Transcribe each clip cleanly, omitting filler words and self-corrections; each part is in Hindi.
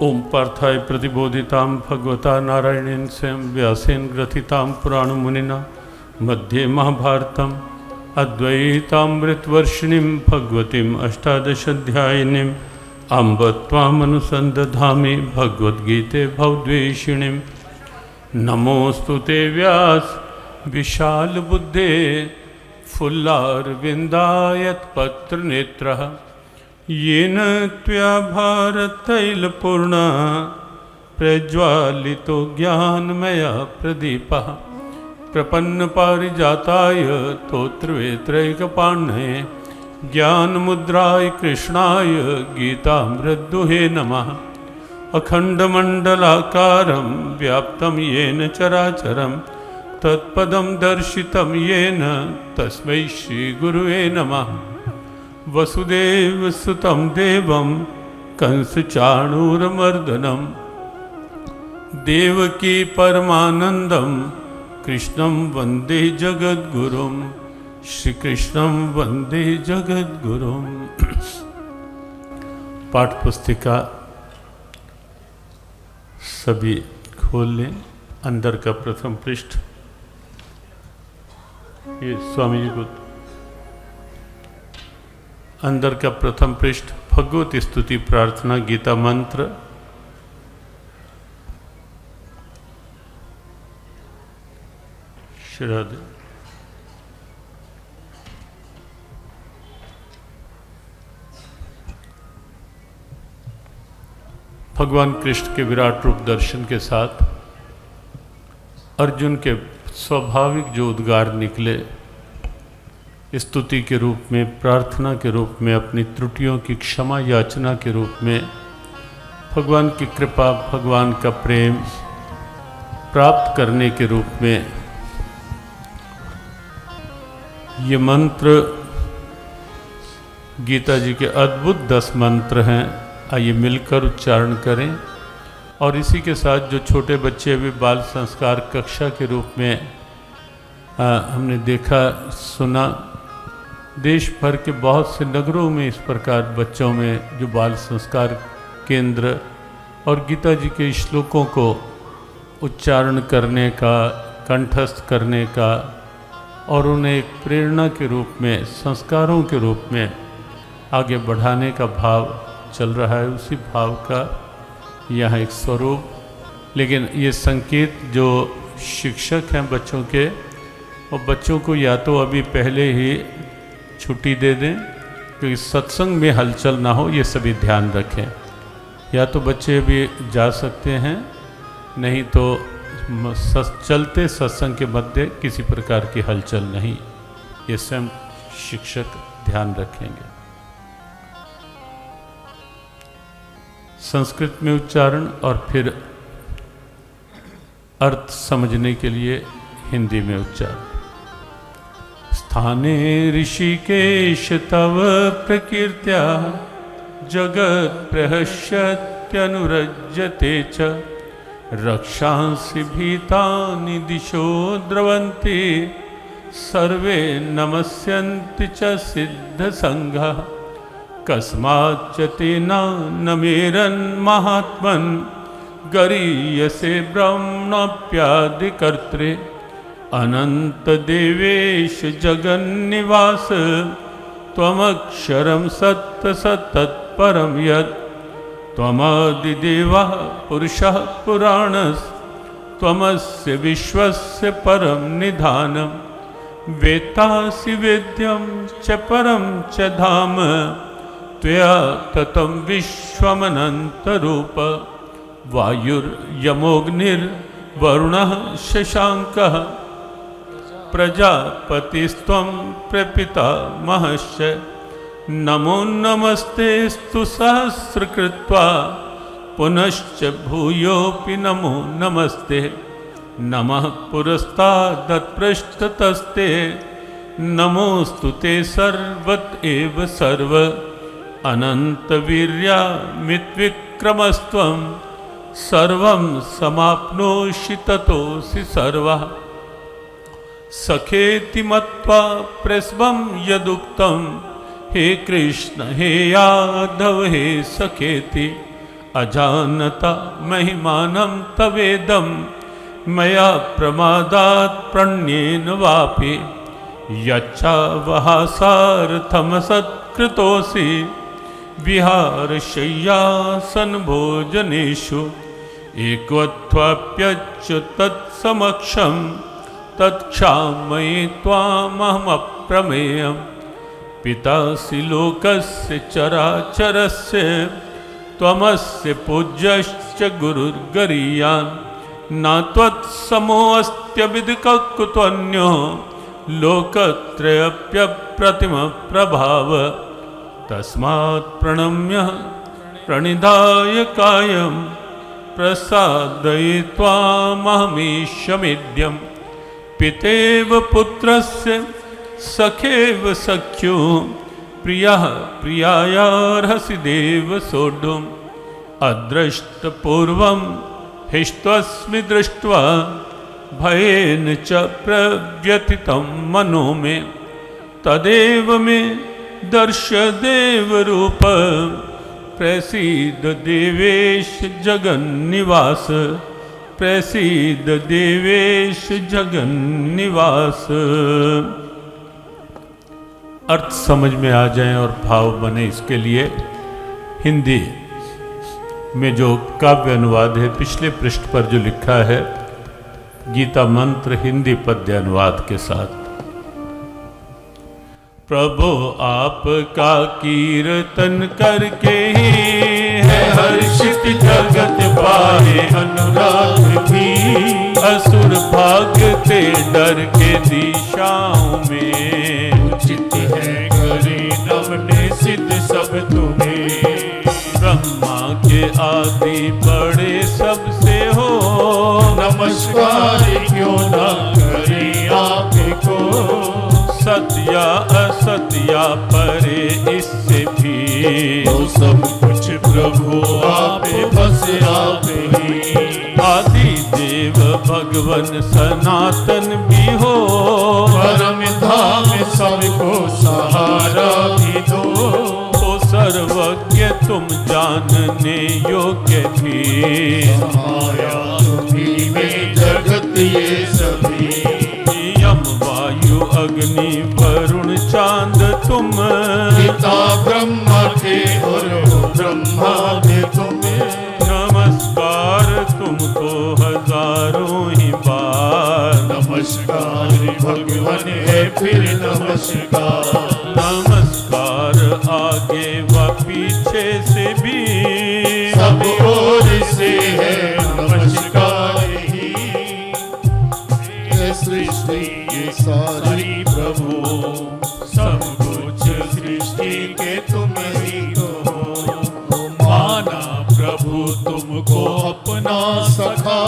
ओम पार्थाय प्रतिबोधितां भगवता नारायणेन स्वयं व्यासेन ग्रथितां पुराणमुनिना मध्ये महाभारतम् अद्वैतामृतवर्षिणीं भगवतीम् अष्टादशाध्यायिनीम् अम्ब त्वामनुसन्दधामि भगवद्गीते भवद्वेषिणीं। नमोऽस्तु ते व्यास विशालबुद्धे फुल्लारविन्दायतपत्रनेत्रः येन त्वया भारततैलपूर्णः प्रज्वालितो ज्ञानमया प्रदीपः प्रपन्नपारिजाताय तोत्रवेत्रैकपाण्डये ज्ञानमुद्राय कृष्णाय गीतामृतदुहे नमः। अखण्डमण्डलाकारं व्याप्तं येन चराचरं तत्पदं दर्शितं येन तस्मै श्रीगुरुवे नमः। वसुदेवसुतं देवं कंसचाणूरमर्दनं देवकी परमानन्दं कृष्णं वन्दे जगद्गुरुं। श्री कृष्णं वन्दे जगद्गुरुं। पाठ पुस्तिका सभी खोल लें। अंदर का प्रथम पृष्ठ, ये स्वामी जी को अंदर का प्रथम पृष्ठ भगवत स्तुति प्रार्थना गीता मंत्र। श्रद्धा भगवान कृष्ण के विराट रूप दर्शन के साथ अर्जुन के स्वाभाविक जो उद्गार निकले, स्तुति के रूप में, प्रार्थना के रूप में, अपनी त्रुटियों की क्षमा याचना के रूप में, भगवान की कृपा, भगवान का प्रेम प्राप्त करने के रूप में ये मंत्र गीता जी के अद्भुत 10 मंत्र हैं। आइए मिलकर उच्चारण करें। और इसी के साथ जो छोटे बच्चे अभी बाल संस्कार कक्षा के रूप में हमने देखा सुना, देश भर के बहुत से नगरों में इस प्रकार बच्चों में जो बाल संस्कार केंद्र और गीता जी के श्लोकों को उच्चारण करने का, कंठस्थ करने का और उन्हें एक प्रेरणा के रूप में, संस्कारों के रूप में आगे बढ़ाने का भाव चल रहा है, उसी भाव का यह एक स्वरूप। लेकिन ये संकेत जो शिक्षक हैं बच्चों के, और बच्चों को या तो अभी पहले ही छुट्टी दे दें क्योंकि सत्संग में हलचल ना हो, ये सभी ध्यान रखें। या तो बच्चे भी जा सकते हैं, नहीं तो चलते सत्संग के मध्य किसी प्रकार की हलचल नहीं, ये स्वयं शिक्षक ध्यान रखेंगे। संस्कृत में उच्चारण और फिर अर्थ समझने के लिए हिंदी में उच्चारण। स्थाने ऋषिकेश तव प्रकीर्त्या जगत् प्रहस्यत्यनुरज्यते च रक्षांसि भीतानि दिशो द्रवन्ति सर्वे नमस्यन्ति च सिद्धसङ्घः कस्माच्च तेन नमेरन् महात्मन् गरीयसे ब्रह्मण्याप्यादिकर्त्रे अनन्तदेवेश जगन्निवास त्वमक्षरं सत्तत्परं यत् त्वमदिदेवः पुरुषः पुराणस्त्वमस्य विश्वस्य परं निधानं वेत्तासि वेद्यं च परं च धाम त्वया ततं विश्वमनन्तरूप वायुर्यमोऽग्निर्वरुणः शशाङ्कः प्रजापतिस्त्वं प्रपितामहश्च नमो नमस्तेस्तु सहस्रकृत्वा पुनश्च भूयोऽपि नमो नमस्ते नमः पुरस्तादत्पृष्ठतस्ते नमोऽस्तु ते सर्वत एव सर्व अनन्तवीर्यामितविक्रमस्त्वं सर्वं समाप्नोषि ततोऽसि सर्वः सखेति मत्वा प्रस्वं यदुक्तं हे कृष्ण हे यादव हे सखेति अजानता महिमानं तवेदं मया प्रमादात् प्रणयेन वापि यच्चावहासार्थमसत्कृतोऽसि विहारशय्यासनभोजनेषु एकत्वाप्यच्युतत्समक्षं तत्क्षामये त्वामहमप्रमेयं पितासि लोकस्य चराचरस्य त्वमस्य पूज्यश्च गुरुर्गरीयान् न त्वत्समोऽस्त्यविदिककुतोऽन्यो लोकत्रयप्यप्रतिमप्रभाव तस्मात् प्रणम्य प्रणिधाय कायं प्रसादये त्वामहमीशमिद्यं पितेव पुत्रस्य सखेव सख्यो प्रियः प्रियायार्हसि देव सोढुम् अदृष्टपूर्वं हिष्ट्वस्मि दृष्ट्वा भयेन च प्रव्यथितं मनो मे तदेव मे दर्शय देवरूप प्रसीद देवेश जगन्निवास प्रसीद देवेश जगन्निवास। अर्थ समझ में आ जाएं और भाव बने, इसके लिए हिंदी में जो काव्य अनुवाद है पिछले पृष्ठ पर जो लिखा है गीता मंत्र हिंदी पद्य अनुवाद के साथ। प्रभु आपका कीर्तन करके ही है हर्षित जगत पाए अनुराग भी असुर भागते डर के दिशाओं में उचित है करे नमने सिद्ध सब तुम्हें ब्रह्मा के आदि बड़े सबसे हो नमस्कार क्यों ना करे आपको सत्या असत्या परे इससे भी तो सब कुछ प्रभु आप बस आप ही आदि देव भगवन सनातन भी हो परम धाम सबको सहारा भी दो तो सर्वज्ञ तुम जानने योग्य भी माया तुम्ही में जगत ये सभी यम वायु अग्नि वरुण चांद तुम पिता ब्रह्मा के और ब्रह्मा के तुम्हें नमस्कार तुमको हजारों ही बार नमस्कार भगवान है फिर नमस्कार नमस्कार आगे व पीछे से भी सब ओर से है नमस्कार ही ये सृष्टि ये सारी प्रभु सब कुछ सृष्टि के तुम ही तो हो माना प्रभु तुमको अपना सखा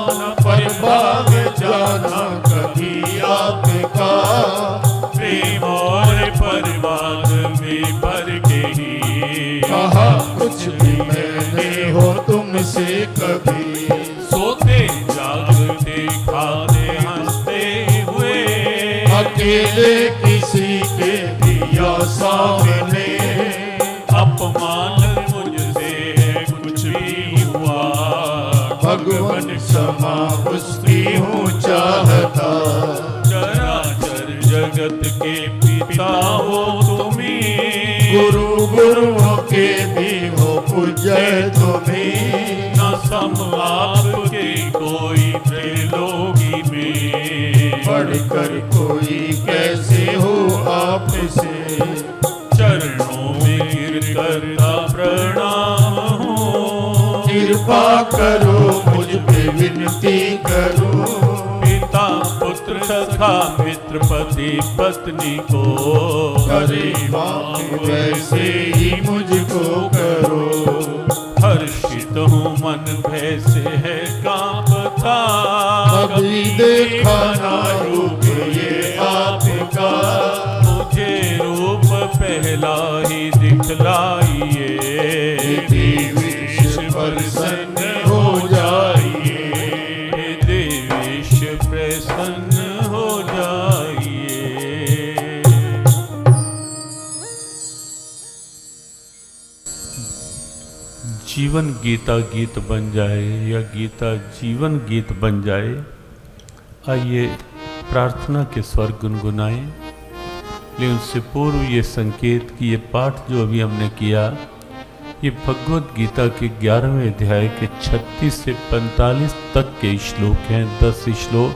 न पर भाग जाना कभी आपका प्रेम और परिवार में भर के ही कहा कुछ भी मैंने हो तुमसे कभी सोते जागते खाते हंसते हुए अकेले किसी के दिया सामने अपमान मुझसे कुछ भी हुआ भगवान क्षमा उसकी हूँ चाहता चराचर जगत के पिता हो तुम्ही गुरु गुरुओं के भी हो पूज्य तुम्हें न सम आपके कोई त्रिलोकी में बढ़कर कोई कैसे हो आपसे चरणों में गिर करता प्रणाम हो कृपा करो मुझ पे विनती करो पिता पुत्र सखा मित्र पति पत्नी को करे माँ वैसे ही मुझको करो हर्षित हूँ मन भय से है कांपता कभी देखा ना रूप ये आपका मुझे रूप पहला ही दिखलाइए देवेश प्रसन्न हो जाइए देवेश प्रसन्न हो जाइए। जीवन गीता गीत बन जाए या गीता जीवन गीत बन जाए। आइए प्रार्थना के स्वर गुनगुनाएं। लेकिन उससे पूर्व ये संकेत कि ये पाठ जो अभी हमने किया, ये भगवत गीता के 11वें अध्याय के 36 से 45 तक के श्लोक हैं, 10 श्लोक।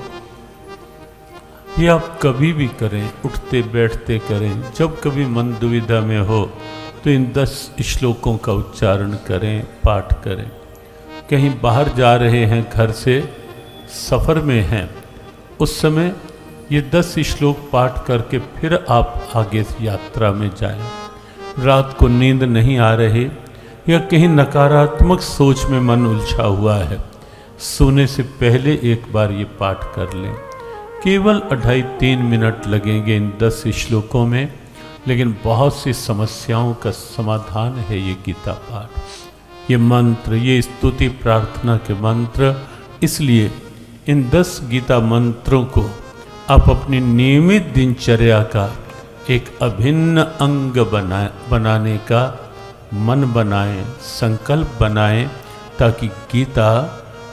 ये आप कभी भी करें, उठते बैठते करें, जब कभी मन दुविधा में हो तो इन 10 श्लोकों का उच्चारण करें, पाठ करें। कहीं बाहर जा रहे हैं, घर से सफ़र में हैं, उस समय ये 10 श्लोक पाठ करके फिर आप आगे यात्रा में जाएं। रात को नींद नहीं आ रही या कहीं नकारात्मक सोच में मन उलझा हुआ है, सोने से पहले एक बार ये पाठ कर लें। केवल 2.5-3 मिनट लगेंगे इन 10 श्लोकों में, लेकिन बहुत सी समस्याओं का समाधान है ये गीता पाठ। ये मंत्र, ये स्तुति प्रार्थना के मंत्र, इसलिए इन 10 गीता मंत्रों को आप अपनी नियमित दिनचर्या का एक अभिन्न अंग बनाने का मन बनाएं, संकल्प बनाएं, ताकि गीता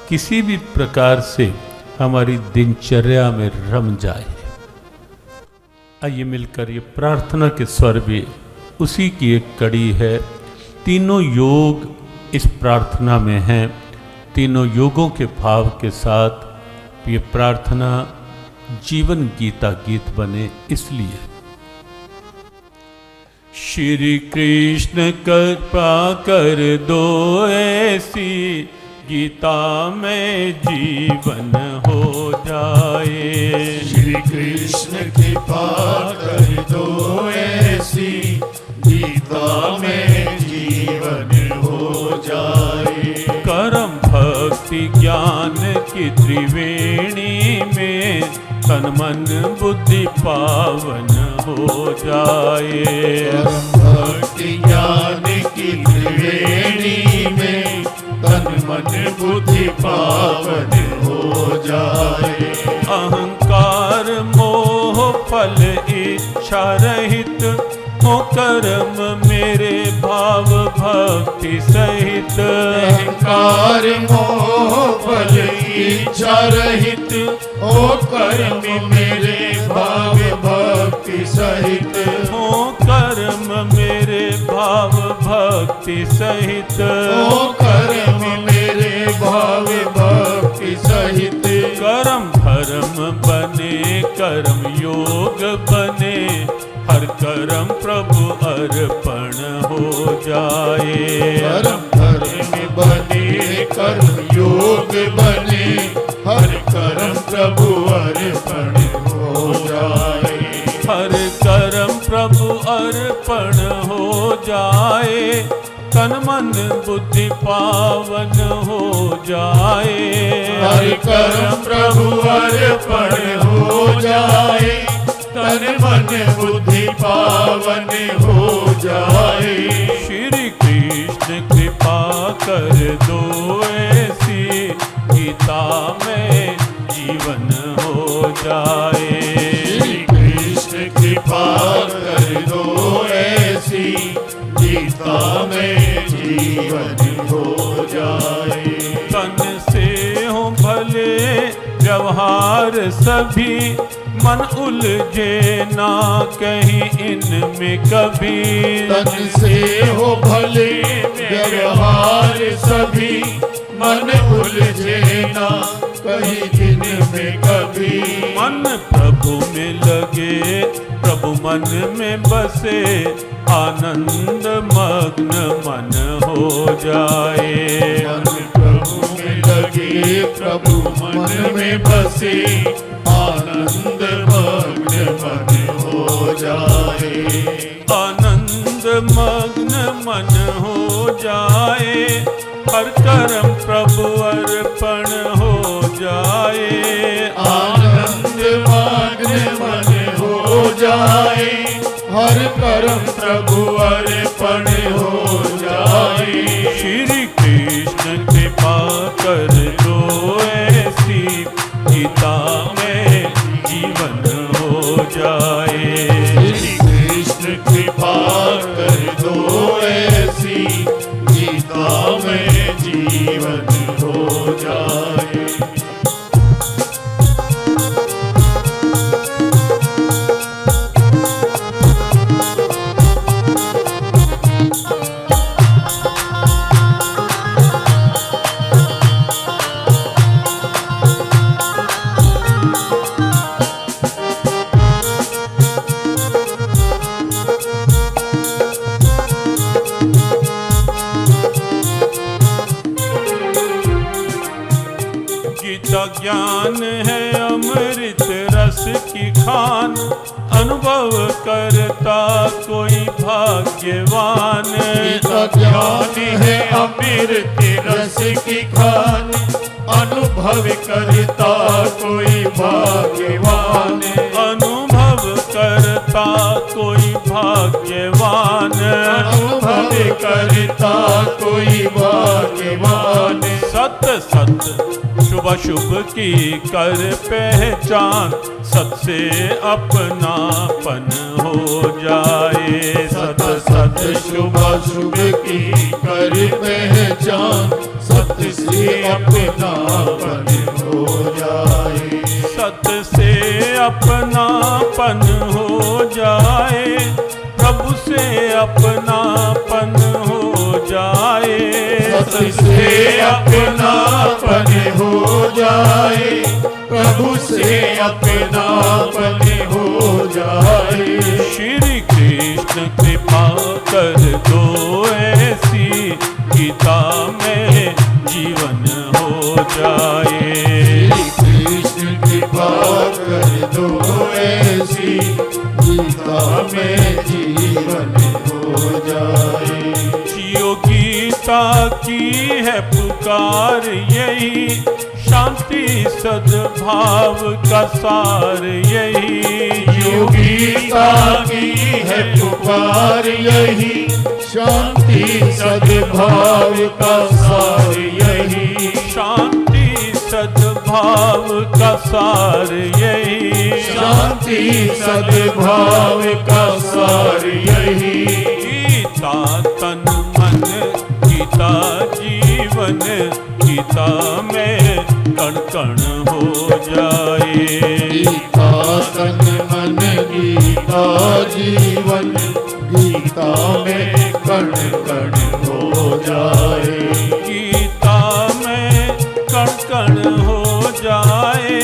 किसी भी प्रकार से हमारी दिनचर्या में रम जाए। आइए मिलकर ये प्रार्थना के स्वर भी उसी की एक कड़ी है। तीनों योग इस प्रार्थना में हैं। तीनों योगों के भाव के साथ ये प्रार्थना जीवन गीता गीत बने, इसलिए श्री कृष्ण कृपा कर दो ऐसी, गीता में जीवन हो जाए। श्री कृष्ण कृपा कर दो ऐसी, गीता में जीवन हो जाए। कर्म भक्ति ज्ञान की त्रिवेणी में तन मन बुद्धि पावन हो जाए। कर्म भक्ति ज्ञान की त्रिवेणी में तन मन बुद्धि पावन हो जाए। अहंकार मोह फल इच्छा रहित हो कर्म मेरे भाव भक्ति सहित। अहंकार मोह फल इच्छा रहित हो कर्म मेरे भाव भक्ति सहित। हो कर्म मेरे भाव भक्ति सहित। हो कर्म मेरे भाव भक्ति सहित। कर्म धर्म बने, कर्म योग बने, हर कर्म प्रभु अर्पण हो जाए। कर्म धर्म बने, कर्म योग बने, हर कर्म प्रभु अर्पण हो जाए। हर कर्म प्रभु अर्पण हो जाए, तन मन बुद्धि पावन हो जाए। हर कर्म प्रभु अर्पण हो जाए, तन मन बुद्धि पावन हो जाए। श्री कृष्ण कृपा कर दो ऐसी, गीता में जीवन हो जाए। श्री कृष्ण कृपा कर दो ऐसी, गीता में जीवन हो जाए। तन से हो भले व्यवहार सभी, मन उलझे ना कहीं इनमें कभी। तन से हो भले व्यवहार सभी, मन उलझे ना कहीं इनमें कभी। मन प्रभु में लगे, प्रभु मन में बसे, आनंद मग्न मन हो जाए। मन प्रभु में लगे, प्रभु मन में बसे, आनंद मग्न मन हो जाए। आनंद मग्न मन हो जाए, हर कर्म प्रभु अर्पण हो जाए। आनंद मग्न मन हो जाए, हर कर्म प्रभु अर्पण हो जाए। श्री कृष्ण कृपा कर दो ऐसी, गीता में जीवन हो जाए। श्री कृष्ण कृपा कर दो ऐसी, गीता में गीता ज्ञान है अमृत रस की खान, अनुभव करता कोई भाग्यवान। गीता ज्ञान है अमृत रस की खान, अनुभव करता कोई भाग्यवान। अनुभव करता कोई भाग्यवान। अनुभव करता कोई भाग्यवान। सत सत शुभ शुभ की कर पहचान, सत से अपनापन हो जाए। सत सत शुभ शुभ की कर पहचान, सत से अपनापन हो जाए। सत से अपनापन हो जाए, प्रभु से अपनापन हो जाए। सत से अपनापन हो जाए, प्रभु से अपनापन हो जाए। श्री कृष्ण कृपा कर दो ऐसी, गीता में जीवन हो जाए। श्री कृष्ण कृपा कर दो ऐसी, गीता में जीवन हो जाए। जियो गीता की है पुकार यही, शांति सद्भाव का सार यही। जो गीता की है पुकार यही, शांति सद्भाव का सार यही। शांति सद्भाव का सार यही। शांति सद्भाव का सार यही। गीता तन मन गीता जीवन, गीता में कण कण हो जाए। गीता तन मन गीता जीवन, गीता में कण कण हो जाए। गीता में कण कण हो जाए,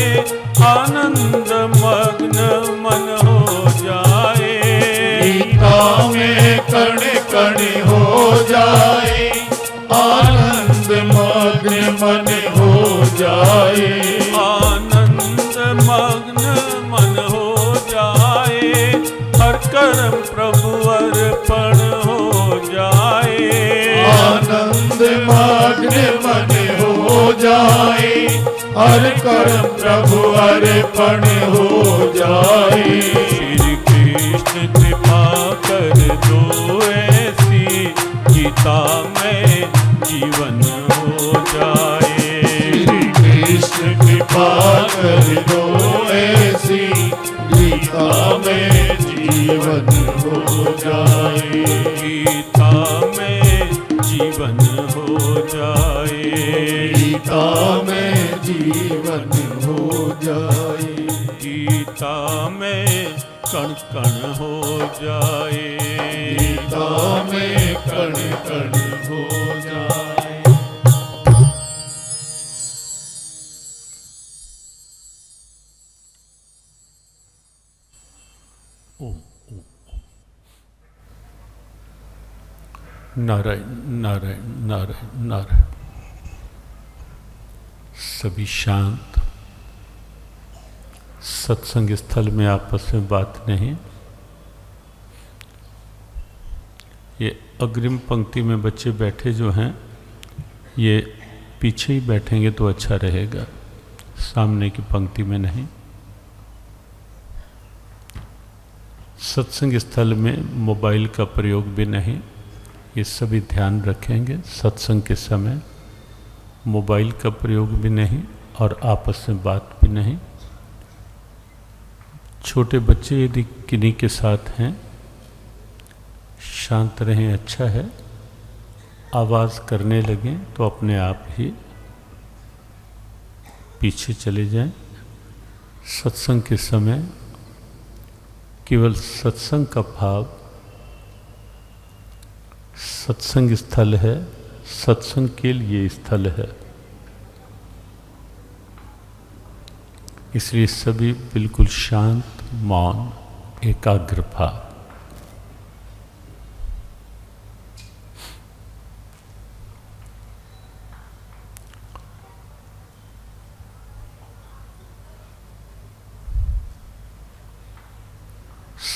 आनंद मग्न मन हो जाए। गीता में कण कण हो जाए, आनंद मग्न मन हो जाए। आनंद मग्न मन हो जाए, हर कर्म प्रभु अर्पण हो जाए। आनंद मग्न मन हो जाए, हर कर्म प्रभु अर्पण हो जाए। श्री कृष्ण कृपा कर दो ऐसी, गीता में जीवन हो जाए। श्री कृष्ण कृपा कर दो ऐसी, गीता में जीवन हो जाए। गीता में जीवन हो जाए। गीता में जीवन हो जाए। गीता में कण कण हो जाए। गीता में कण कण हो जाए। नारायण नारायण नारायण नारायण। सभी शांत, सत्संग स्थल में आपस में बात नहीं। ये अग्रिम पंक्ति में बच्चे बैठे जो हैं, ये पीछे ही बैठेंगे तो अच्छा रहेगा, सामने की पंक्ति में नहीं। सत्संग स्थल में मोबाइल का प्रयोग भी नहीं, ये सभी ध्यान रखेंगे। सत्संग के समय मोबाइल का प्रयोग भी नहीं और आपस में बात भी नहीं। छोटे बच्चे यदि किन्हीं के साथ हैं, शांत रहें, अच्छा है। आवाज़ करने लगें तो अपने आप ही पीछे चले जाएं। सत्संग के समय केवल सत्संग का भाव, सत्संग स्थल है, सत्संग के लिए स्थल है, इसलिए सभी बिल्कुल शांत, मौन, एकाग्र भाव।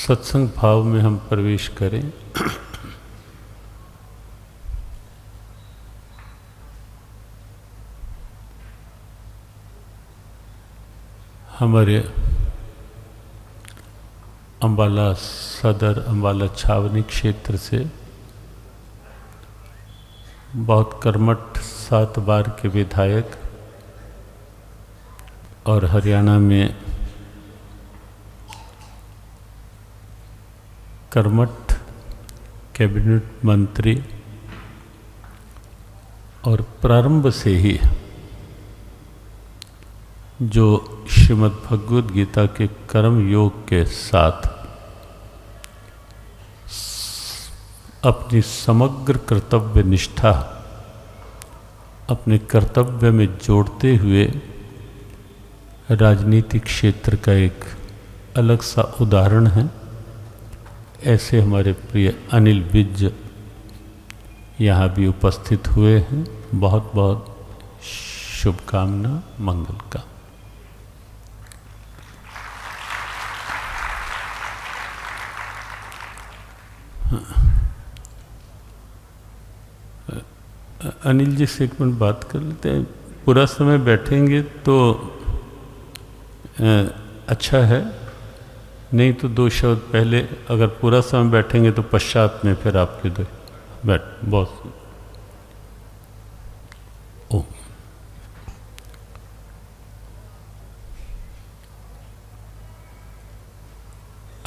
सत्संग भाव में हम प्रवेश करें। हमारे अंबाला सदर, अंबाला छावनी क्षेत्र से बहुत कर्मठ 7 बार के विधायक और हरियाणा में कर्मठ कैबिनेट मंत्री और प्रारंभ से ही जो श्रीमद् भगवद गीता के कर्म योग के साथ अपनी समग्र कर्तव्य निष्ठा अपने कर्तव्य में जोड़ते हुए राजनीतिक क्षेत्र का एक अलग सा उदाहरण है। ऐसे हमारे प्रिय अनिल विज यहाँ भी उपस्थित हुए हैं। बहुत बहुत शुभकामना, मंगल का। अनिल जी से एक मिनट बात कर लेते हैं। पूरा समय बैठेंगे तो अच्छा है, नहीं तो 2 शब्द पहले, अगर पूरा समय बैठेंगे तो पश्चात में फिर आपके 2 बैठ बहुत। ओ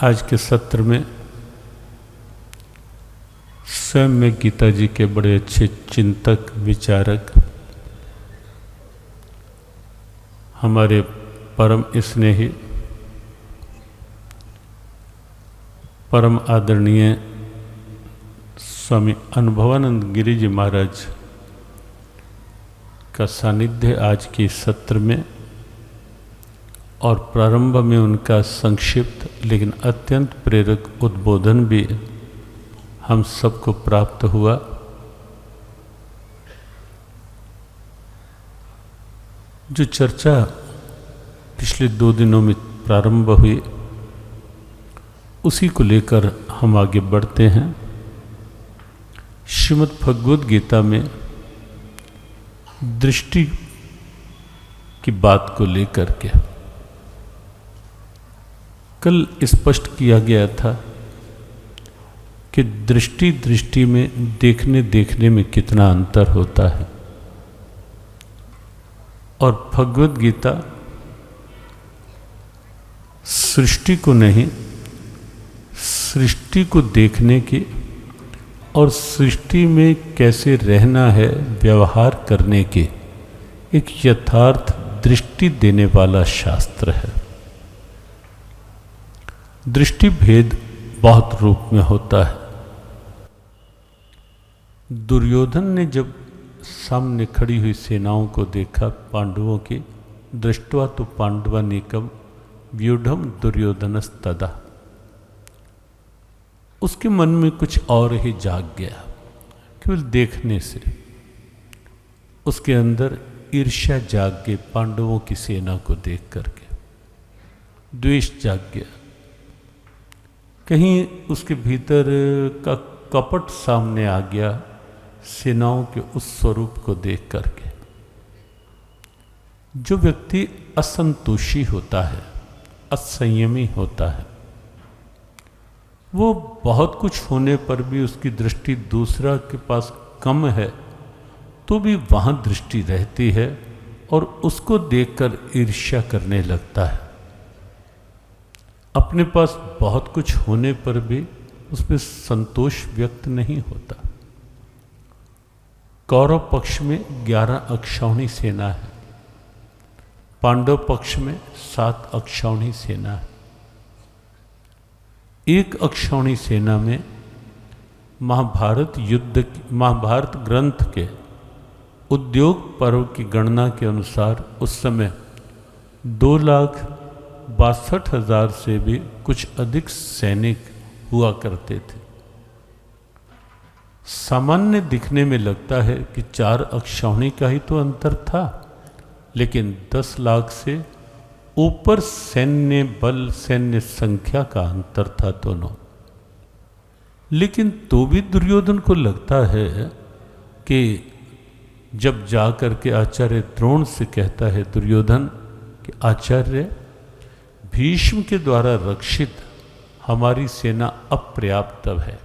आज के सत्र में स्वयं में गीता जी के बड़े अच्छे चिंतक विचारक हमारे परम स्नेही परम आदरणीय स्वामी अनुभवानंद गिरी जी महाराज का सानिध्य आज के सत्र में और प्रारंभ में उनका संक्षिप्त लेकिन अत्यंत प्रेरक उद्बोधन भी हम सबको प्राप्त हुआ। जो चर्चा पिछले 2 दिनों में प्रारंभ हुई उसी को लेकर हम आगे बढ़ते हैं। श्रीमद् भगवद गीता में दृष्टि की बात को लेकर के कल स्पष्ट किया गया था कि दृष्टि में देखने में कितना अंतर होता है। और भगवद गीता सृष्टि को नहीं, सृष्टि को देखने की और सृष्टि में कैसे रहना है, व्यवहार करने की एक यथार्थ दृष्टि देने वाला शास्त्र है। दृष्टि भेद बहुत रूप में होता है। दुर्योधन ने जब सामने खड़ी हुई सेनाओं को देखा पांडवों की, दृष्ट्वा तो पांडवानीकम व्यूढ़म दुर्योधनस्तदा, उसके मन में कुछ और ही जाग गया। केवल देखने से उसके अंदर ईर्ष्या जाग गई, पांडवों की सेना को देख करके द्वेष जाग गया। कहीं उसके भीतर का कपट सामने आ गया सेनाओं के उस स्वरूप को देख करके। जो व्यक्ति असंतोषी होता है, असंयमी होता है, वो बहुत कुछ होने पर भी उसकी दृष्टि दूसरा के पास कम है तो भी वहाँ दृष्टि रहती है और उसको देखकर ईर्ष्या करने लगता है। अपने पास बहुत कुछ होने पर भी उसमें संतोष व्यक्त नहीं होता। कौरव पक्ष में 11 अक्षौहिणी सेना है, पांडव पक्ष में 7 अक्षौहिणी सेना है। एक अक्षौहिणी सेना में महाभारत ग्रंथ के उद्योग पर्व की गणना के अनुसार उस समय 2,62,000 से भी कुछ अधिक सैनिक हुआ करते थे। सामान्य दिखने में लगता है कि 4 अक्षौहिणी का ही तो अंतर था, लेकिन 10 लाख से ऊपर सैन्य बल सैन्य संख्या का अंतर था दोनों। लेकिन तो भी दुर्योधन को लगता है कि जब जा कर के आचार्य द्रोण से कहता है दुर्योधन कि आचार्य, भीष्म के द्वारा रक्षित हमारी सेना अपर्याप्त है,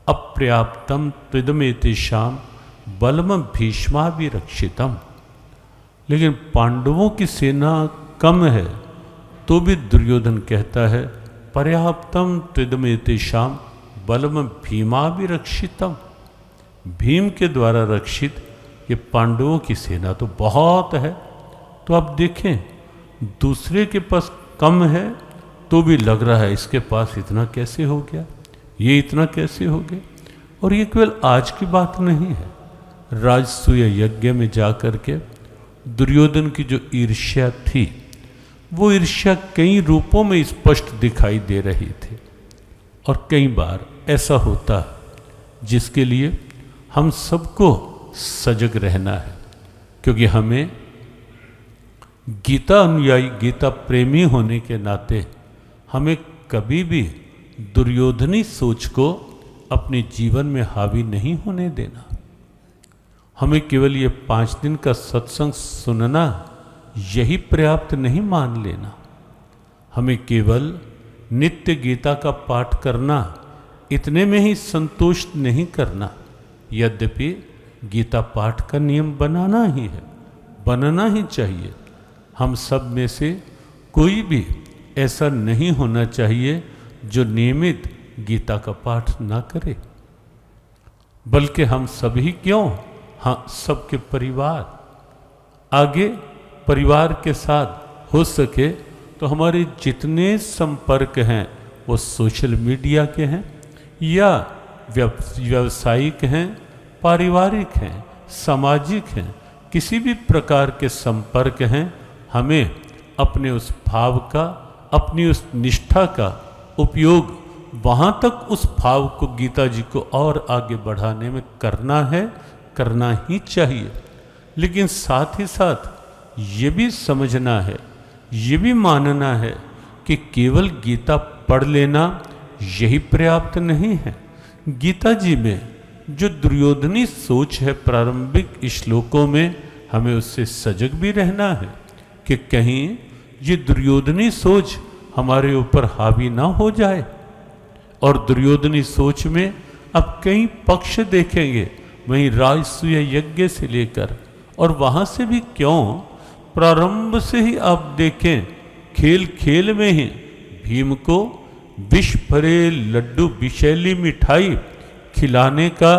अपर्याप्तम त्विदमेतेषाम बलम भीष्माभिरक्षितम। लेकिन पांडवों की सेना कम है, तो भी दुर्योधन कहता है पर्याप्तम त्विदमेतेषाम बलम भीमाभिरक्षितम। भीम के द्वारा रक्षित ये पांडवों की सेना तो बहुत है। तो आप देखें, दूसरे के पास कम है तो भी लग रहा है इसके पास इतना कैसे हो गया, ये इतना कैसे हो गया। और ये केवल आज की बात नहीं है। राजसूय यज्ञ में जाकर के दुर्योधन की जो ईर्ष्या थी, वो ईर्ष्या कई रूपों में स्पष्ट दिखाई दे रही थी। और कई बार ऐसा होता है जिसके लिए हम सबको सजग रहना है, क्योंकि हमें गीता अनुयायी गीता प्रेमी होने के नाते हमें कभी भी दुर्योधनी सोच को अपने जीवन में हावी नहीं होने देना। हमें केवल ये 5 दिन का सत्संग सुनना यही पर्याप्त नहीं मान लेना। हमें केवल नित्य गीता का पाठ करना इतने में ही संतुष्ट नहीं करना। यद्यपि गीता पाठ का नियम बनाना ही है, बनना ही चाहिए। हम सब में से कोई भी ऐसा नहीं होना चाहिए जो नियमित गीता का पाठ ना करे। बल्कि हम सभी क्यों, हाँ सबके परिवार, आगे परिवार के साथ हो सके तो हमारे जितने संपर्क हैं वो सोशल मीडिया के हैं या व्यावसायिक हैं, पारिवारिक हैं, सामाजिक हैं, किसी भी प्रकार के संपर्क हैं, हमें अपने उस भाव का, अपनी उस निष्ठा का उपयोग वहाँ तक उस भाव को, गीता जी को और आगे बढ़ाने में करना है, करना ही चाहिए। लेकिन साथ ही साथ ये भी समझना है, ये भी मानना है कि केवल गीता पढ़ लेना यही पर्याप्त नहीं है। गीता जी में जो दुर्योधनी सोच है प्रारंभिक श्लोकों में, हमें उससे सजग भी रहना है कि कहीं ये दुर्योधनी सोच हमारे ऊपर हावी ना हो जाए। और दुर्योधनी सोच में अब कई पक्ष देखेंगे, वहीं राजसूय यज्ञ से लेकर और वहाँ से भी क्यों, प्रारंभ से ही आप देखें, खेल खेल में ही भीम को विष भरे लड्डू विषैली मिठाई खिलाने का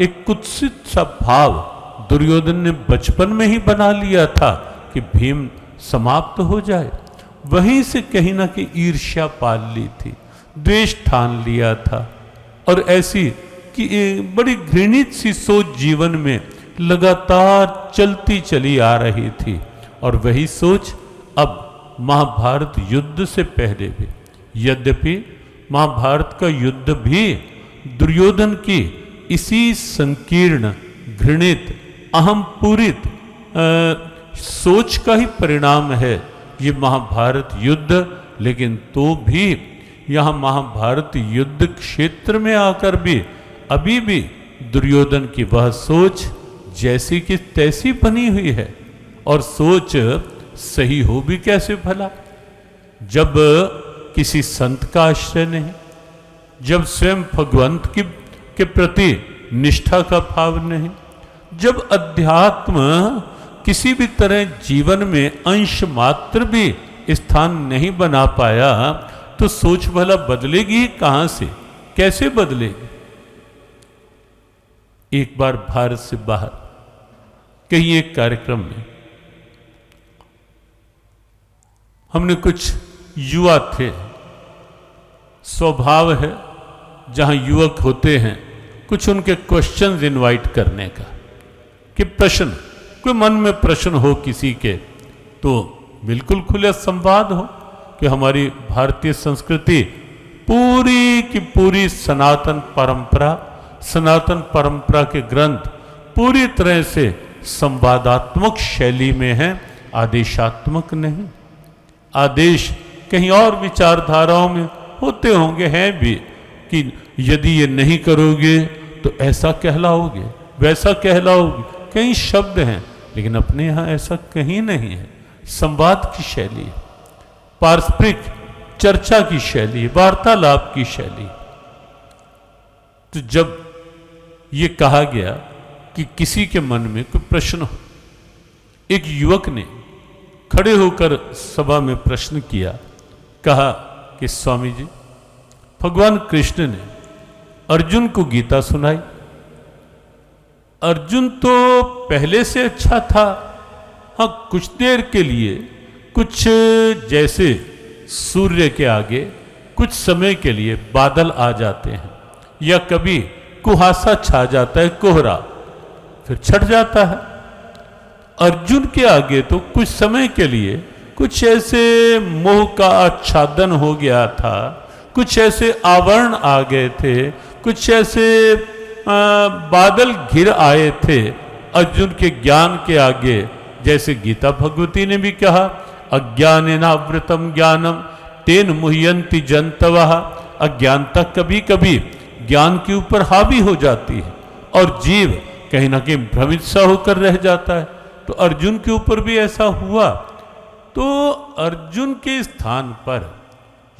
एक कुत्सित सा भाव दुर्योधन ने बचपन में ही बना लिया था कि भीम समाप्त हो जाए। वहीं से कहीं ना कहीं ईर्ष्या पाल ली थी, द्वेष ठान लिया था, और ऐसी कि बड़ी घृणित सी सोच जीवन में लगातार चलती चली आ रही थी। और वही सोच अब महाभारत युद्ध से पहले भी, यद्यपि महाभारत का युद्ध भी दुर्योधन की इसी संकीर्ण घृणित अहंपूरित सोच का ही परिणाम है ये महाभारत युद्ध। लेकिन तो भी यहाँ महाभारत युद्ध क्षेत्र में आकर भी अभी भी दुर्योधन की वह सोच जैसी कि तैसी बनी हुई है। और सोच सही हो भी कैसे भला, जब किसी संत का आश्रय नहीं, जब स्वयं भगवंत के प्रति निष्ठा का भाव नहीं, जब अध्यात्म किसी भी तरह जीवन में अंश मात्र भी स्थान नहीं बना पाया, तो सोच भला बदलेगी कहाँ से, कैसे बदलेगी। एक बार भारत से बाहर कहीं एक कार्यक्रम में हमने कुछ युवा थे, स्वभाव है जहां युवक होते हैं कुछ उनके क्वेश्चंस इनवाइट करने का, कि प्रश्न, कोई मन में प्रश्न हो किसी के तो बिल्कुल खुले संवाद हो कि हमारी भारतीय संस्कृति पूरी की पूरी सनातन परंपरा के ग्रंथ पूरी तरह से संवादात्मक शैली में है, आदेशात्मक नहीं। आदेश कहीं और विचारधाराओं में होते होंगे, हैं भी, कि यदि ये नहीं करोगे तो ऐसा कहलाओगे, वैसा कहलाओगे, कई शब्द हैं, लेकिन अपने यहाँ ऐसा कहीं नहीं है। संवाद की शैली है, पारस्परिक चर्चा की शैली है, वार्तालाप की शैली। तो जब ये कहा गया कि किसी के मन में कोई प्रश्न हो, एक युवक ने खड़े होकर सभा में प्रश्न किया, कहा कि स्वामी जी, भगवान कृष्ण ने अर्जुन को गीता सुनाई, अर्जुन तो पहले से अच्छा था, हाँ कुछ देर के लिए, कुछ जैसे सूर्य के आगे कुछ समय के लिए बादल आ जाते हैं, या कभी कुहासा छा जाता है, कोहरा, फिर छट जाता है। अर्जुन के आगे तो कुछ समय के लिए कुछ ऐसे मोह का आच्छादन हो गया था, कुछ ऐसे आवरण आ गए थे, कुछ ऐसे बादल घिर आए थे अर्जुन के ज्ञान के आगे। जैसे गीता भगवती ने भी कहा, अज्ञानेनावृतम ज्ञानम तेन मुह्यन्ति जंतवः। अज्ञानता कभी कभी ज्ञान के ऊपर हावी हो जाती है और जीव कहीं ना कहीं भ्रमित सा होकर रह जाता है। तो अर्जुन के ऊपर भी ऐसा हुआ। तो अर्जुन के स्थान पर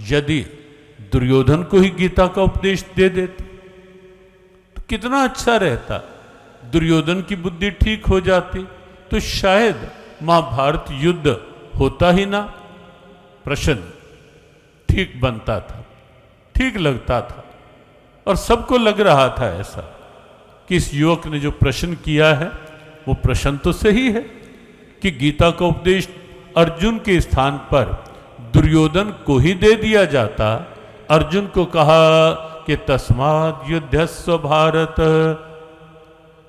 यदि दुर्योधन को ही गीता का उपदेश दे देते तो कितना अच्छा रहता। दुर्योधन की बुद्धि ठीक हो जाती तो शायद महाभारत युद्ध होता ही ना। प्रश्न ठीक बनता था, ठीक लगता था, और सबको लग रहा था ऐसा कि इस युवक ने जो प्रश्न किया है वो प्रश्न तो सही है कि गीता का उपदेश अर्जुन के स्थान पर दुर्योधन को ही दे दिया जाता। अर्जुन को कहा कि तस्माद् युध्यस्व भारत,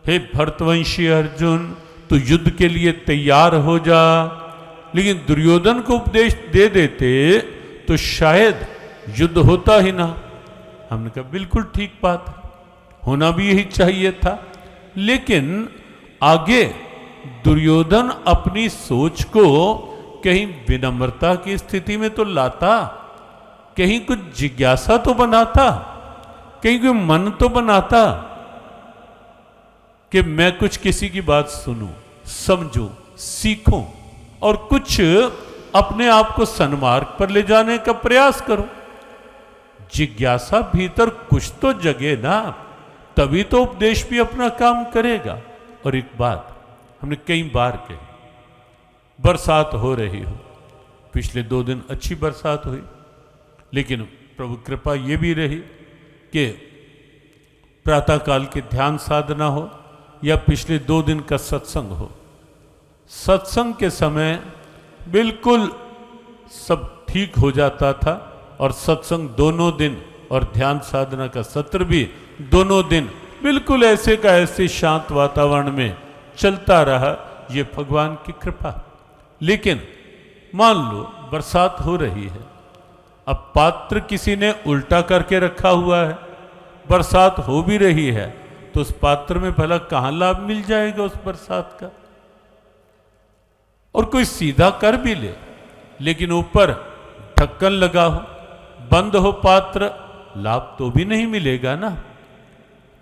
हे भरतवंशी अर्जुन, तू युद्ध के लिए तैयार हो जा। लेकिन दुर्योधन को उपदेश दे देते तो शायद युद्ध होता ही ना। हमने कहा बिल्कुल ठीक बात है, होना भी यही चाहिए था। लेकिन आगे दुर्योधन अपनी सोच को कहीं विनम्रता की स्थिति में तो लाता, कहीं कुछ जिज्ञासा तो बनाता, कहीं कोई मन तो बनाता कि मैं कुछ किसी की बात सुनूं, समझूं, सीखूं और कुछ अपने आप को सन्मार्ग पर ले जाने का प्रयास करूं। जिज्ञासा भीतर कुछ तो जगे ना, तभी तो उपदेश भी अपना काम करेगा। और एक बात हमने कई बार कही, बरसात हो रही हो, पिछले 2 दिन अच्छी बरसात हुई, लेकिन प्रभु कृपा ये भी रही कि प्रातःकाल के ध्यान साधना हो या पिछले 2 दिन का सत्संग हो। सत्संग के समय बिल्कुल सब ठीक हो जाता था और सत्संग दोनों दिन और ध्यान साधना का सत्र भी दोनों दिन बिल्कुल ऐसे का ऐसे शांत वातावरण में चलता रहा। ये भगवान की कृपा। लेकिन मान लो बरसात हो रही है, अब पात्र किसी ने उल्टा करके रखा हुआ है, बरसात हो भी रही है, तो उस पात्र में भला कहाँ लाभ मिल जाएगा उस बरसात का। और कोई सीधा कर भी ले, लेकिन ऊपर ढक्कन लगा हो, बंद हो पात्र, लाभ तो भी नहीं मिलेगा ना।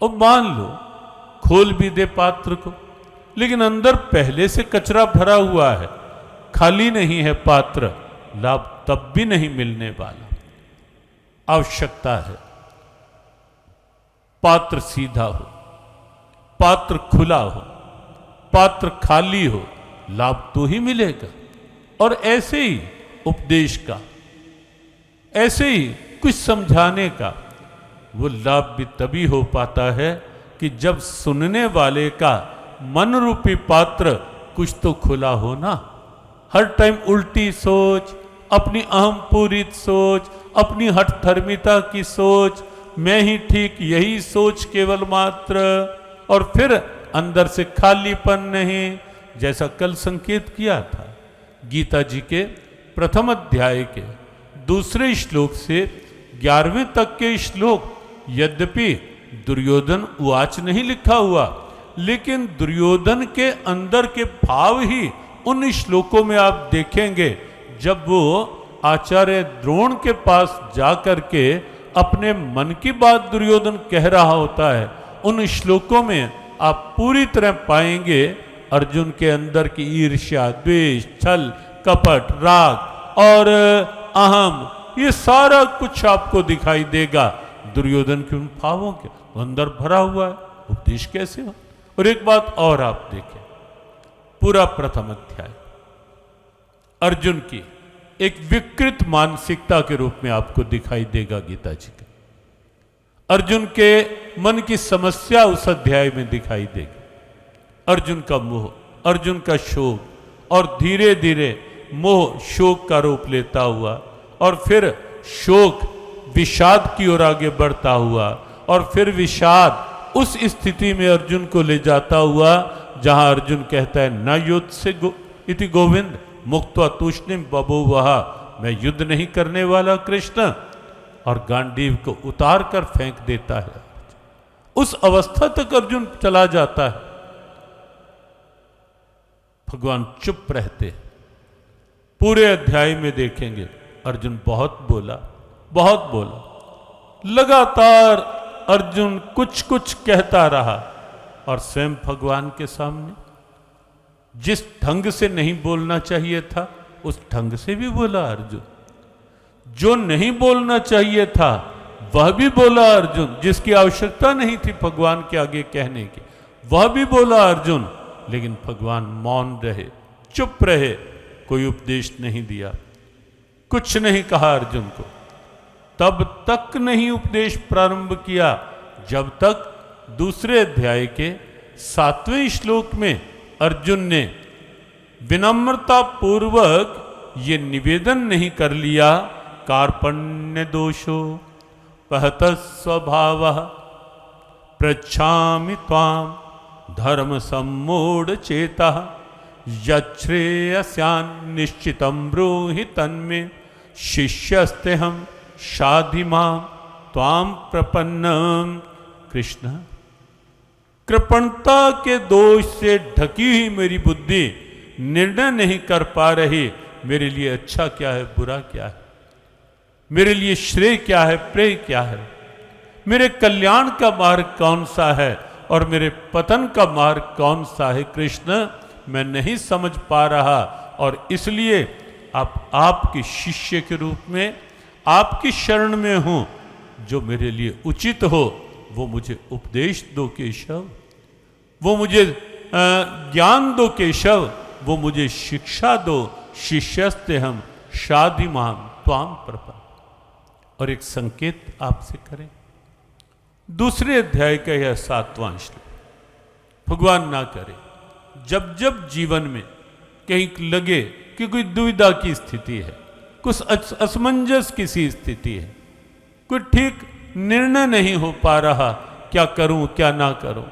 और मान लो खोल भी दे पात्र को, लेकिन अंदर पहले से कचरा भरा हुआ है, खाली नहीं है पात्र, लाभ तब भी नहीं मिलने वाला। आवश्यकता है पात्र सीधा हो, पात्र खुला हो, पात्र खाली हो, लाभ तो ही मिलेगा। और ऐसे ही उपदेश का, ऐसे ही कुछ समझाने का, वो लाभ भी तभी हो पाता है कि जब सुनने वाले का मन रूपी पात्र कुछ तो खुला हो ना। हर टाइम उल्टी सोच, अपनी अहम पूरित सोच, अपनी हठधर्मिता की सोच, मैं ही ठीक, यही सोच केवल मात्र, और फिर अंदर से खालीपन नहीं। जैसा कल संकेत किया था, गीता जी के प्रथम अध्याय के 2 श्लोक से 11वें तक के श्लोक, यद्यपि दुर्योधन उवाच नहीं लिखा हुआ, लेकिन दुर्योधन के अंदर के भाव ही उन श्लोकों में आप देखेंगे जब वो आचार्य द्रोण के पास जाकर के अपने मन की बात दुर्योधन कह रहा होता है, उन श्लोकों में आप पूरी तरह पाएंगे अर्जुन के अंदर की ईर्ष्या, द्वेष, छल, कपट, राग और अहम, ये सारा कुछ आपको दिखाई देगा। दुर्योधन के उन भावों के अंदर भरा हुआ है, उपदेश कैसे हो। और एक बात और आप देखें, पूरा प्रथम अध्याय अर्जुन की एक विकृत मानसिकता के रूप में आपको दिखाई देगा गीता जी का। अर्जुन के मन की समस्या उस अध्याय में दिखाई देगी। अर्जुन का मोह, अर्जुन का शोक, और धीरे धीरे मोह शोक का रूप लेता हुआ, और फिर शोक विषाद की ओर आगे बढ़ता हुआ, और फिर विषाद उस स्थिति में अर्जुन को ले जाता हुआ जहां अर्जुन कहता है न युद्ध से इति गोविंद मुक्त्वा तूष्णीम बभूवः, मैं युद्ध नहीं करने वाला कृष्ण, और गांडीव को उतार कर फेंक देता है। उस अवस्था तक अर्जुन चला जाता है। भगवान चुप रहते हैं। पूरे अध्याय में देखेंगे अर्जुन बहुत बोला, बहुत बोला, लगातार अर्जुन कुछ कुछ कहता रहा, और स्वयं भगवान के सामने जिस ढंग से नहीं बोलना चाहिए था उस ढंग से भी बोला अर्जुन, जो नहीं बोलना चाहिए था वह भी बोला अर्जुन, जिसकी आवश्यकता नहीं थी भगवान के आगे कहने की वह भी बोला अर्जुन, लेकिन भगवान मौन रहे, चुप रहे, कोई उपदेश नहीं दिया, कुछ नहीं कहा अर्जुन को। तब तक नहीं उपदेश प्रारंभ किया जब तक दूसरे अध्याय के 7वें श्लोक में अर्जुन ने विनम्रता पूर्वक ये निवेदन नहीं कर लिया, कार्पण्य दोषो पहत स्वभाव पृच्छामि त्वाम धर्म सम्मूढ़ चेता यच्छ्रेयस्यान् निश्चितं ब्रूहि तन्मे शिष्यस्ते हम शाधि मां त्वाम प्रपन्नम। कृष्ण, कृपणता के दोष से ढकी हुई मेरी बुद्धि निर्णय नहीं कर पा रही मेरे लिए अच्छा क्या है, बुरा क्या है, मेरे लिए श्रेय क्या है, प्रेय क्या है, मेरे कल्याण का मार्ग कौन सा है और मेरे पतन का मार्ग कौन सा है। कृष्ण, मैं नहीं समझ पा रहा, और इसलिए आप आपके शिष्य के रूप में आपकी शरण में हूं। जो मेरे लिए उचित हो वो मुझे उपदेश दो केशव, वो मुझे ज्ञान दो केशव, वो मुझे शिक्षा दो। शिष्यस्ते हम शाधि मां त्वाम प्रपन्न। और एक संकेत आपसे करें, दूसरे अध्याय का यह 7वां श्लोक, भगवान ना करे जब जब जीवन में कहीं लगे कि कोई दुविधा की स्थिति है, कुछ असमंजस किसी स्थिति है, कोई ठीक निर्णय नहीं हो पा रहा, क्या करूं क्या ना करूं,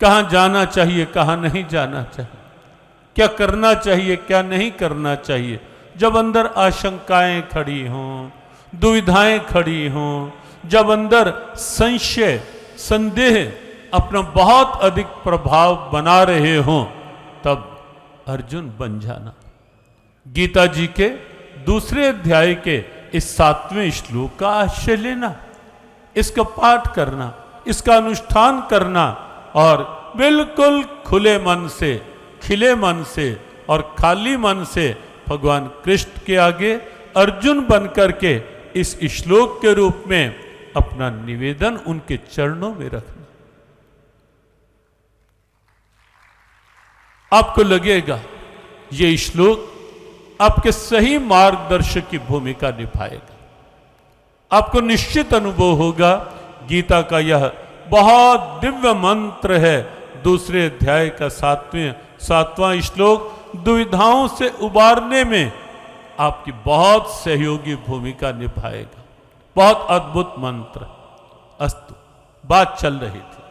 कहां जाना चाहिए कहां नहीं जाना चाहिए, क्या करना चाहिए क्या नहीं करना चाहिए, जब अंदर आशंकाएं खड़ी हों, दुविधाएं खड़ी हों, जब अंदर संशय संदेह अपना बहुत अधिक प्रभाव बना रहे हों, तब अर्जुन बन जाना। गीता जी के दूसरे अध्याय के इस 7वें श्लोक का आश्रय लेना, इसका पाठ करना, इसका अनुष्ठान करना, और बिल्कुल खुले मन से, खिले मन से और खाली मन से भगवान कृष्ण के आगे अर्जुन बन करके इस श्लोक के रूप में अपना निवेदन उनके चरणों में रखना। आपको लगेगा ये श्लोक आपके सही मार्गदर्शक की भूमिका निभाएगा। आपको निश्चित अनुभव होगा गीता का यह बहुत दिव्य मंत्र है। दूसरे अध्याय का 7वां श्लोक दुविधाओं से उबारने में आपकी बहुत सहयोगी भूमिका निभाएगा। बहुत अद्भुत मंत्र। अस्तु, बात चल रही थी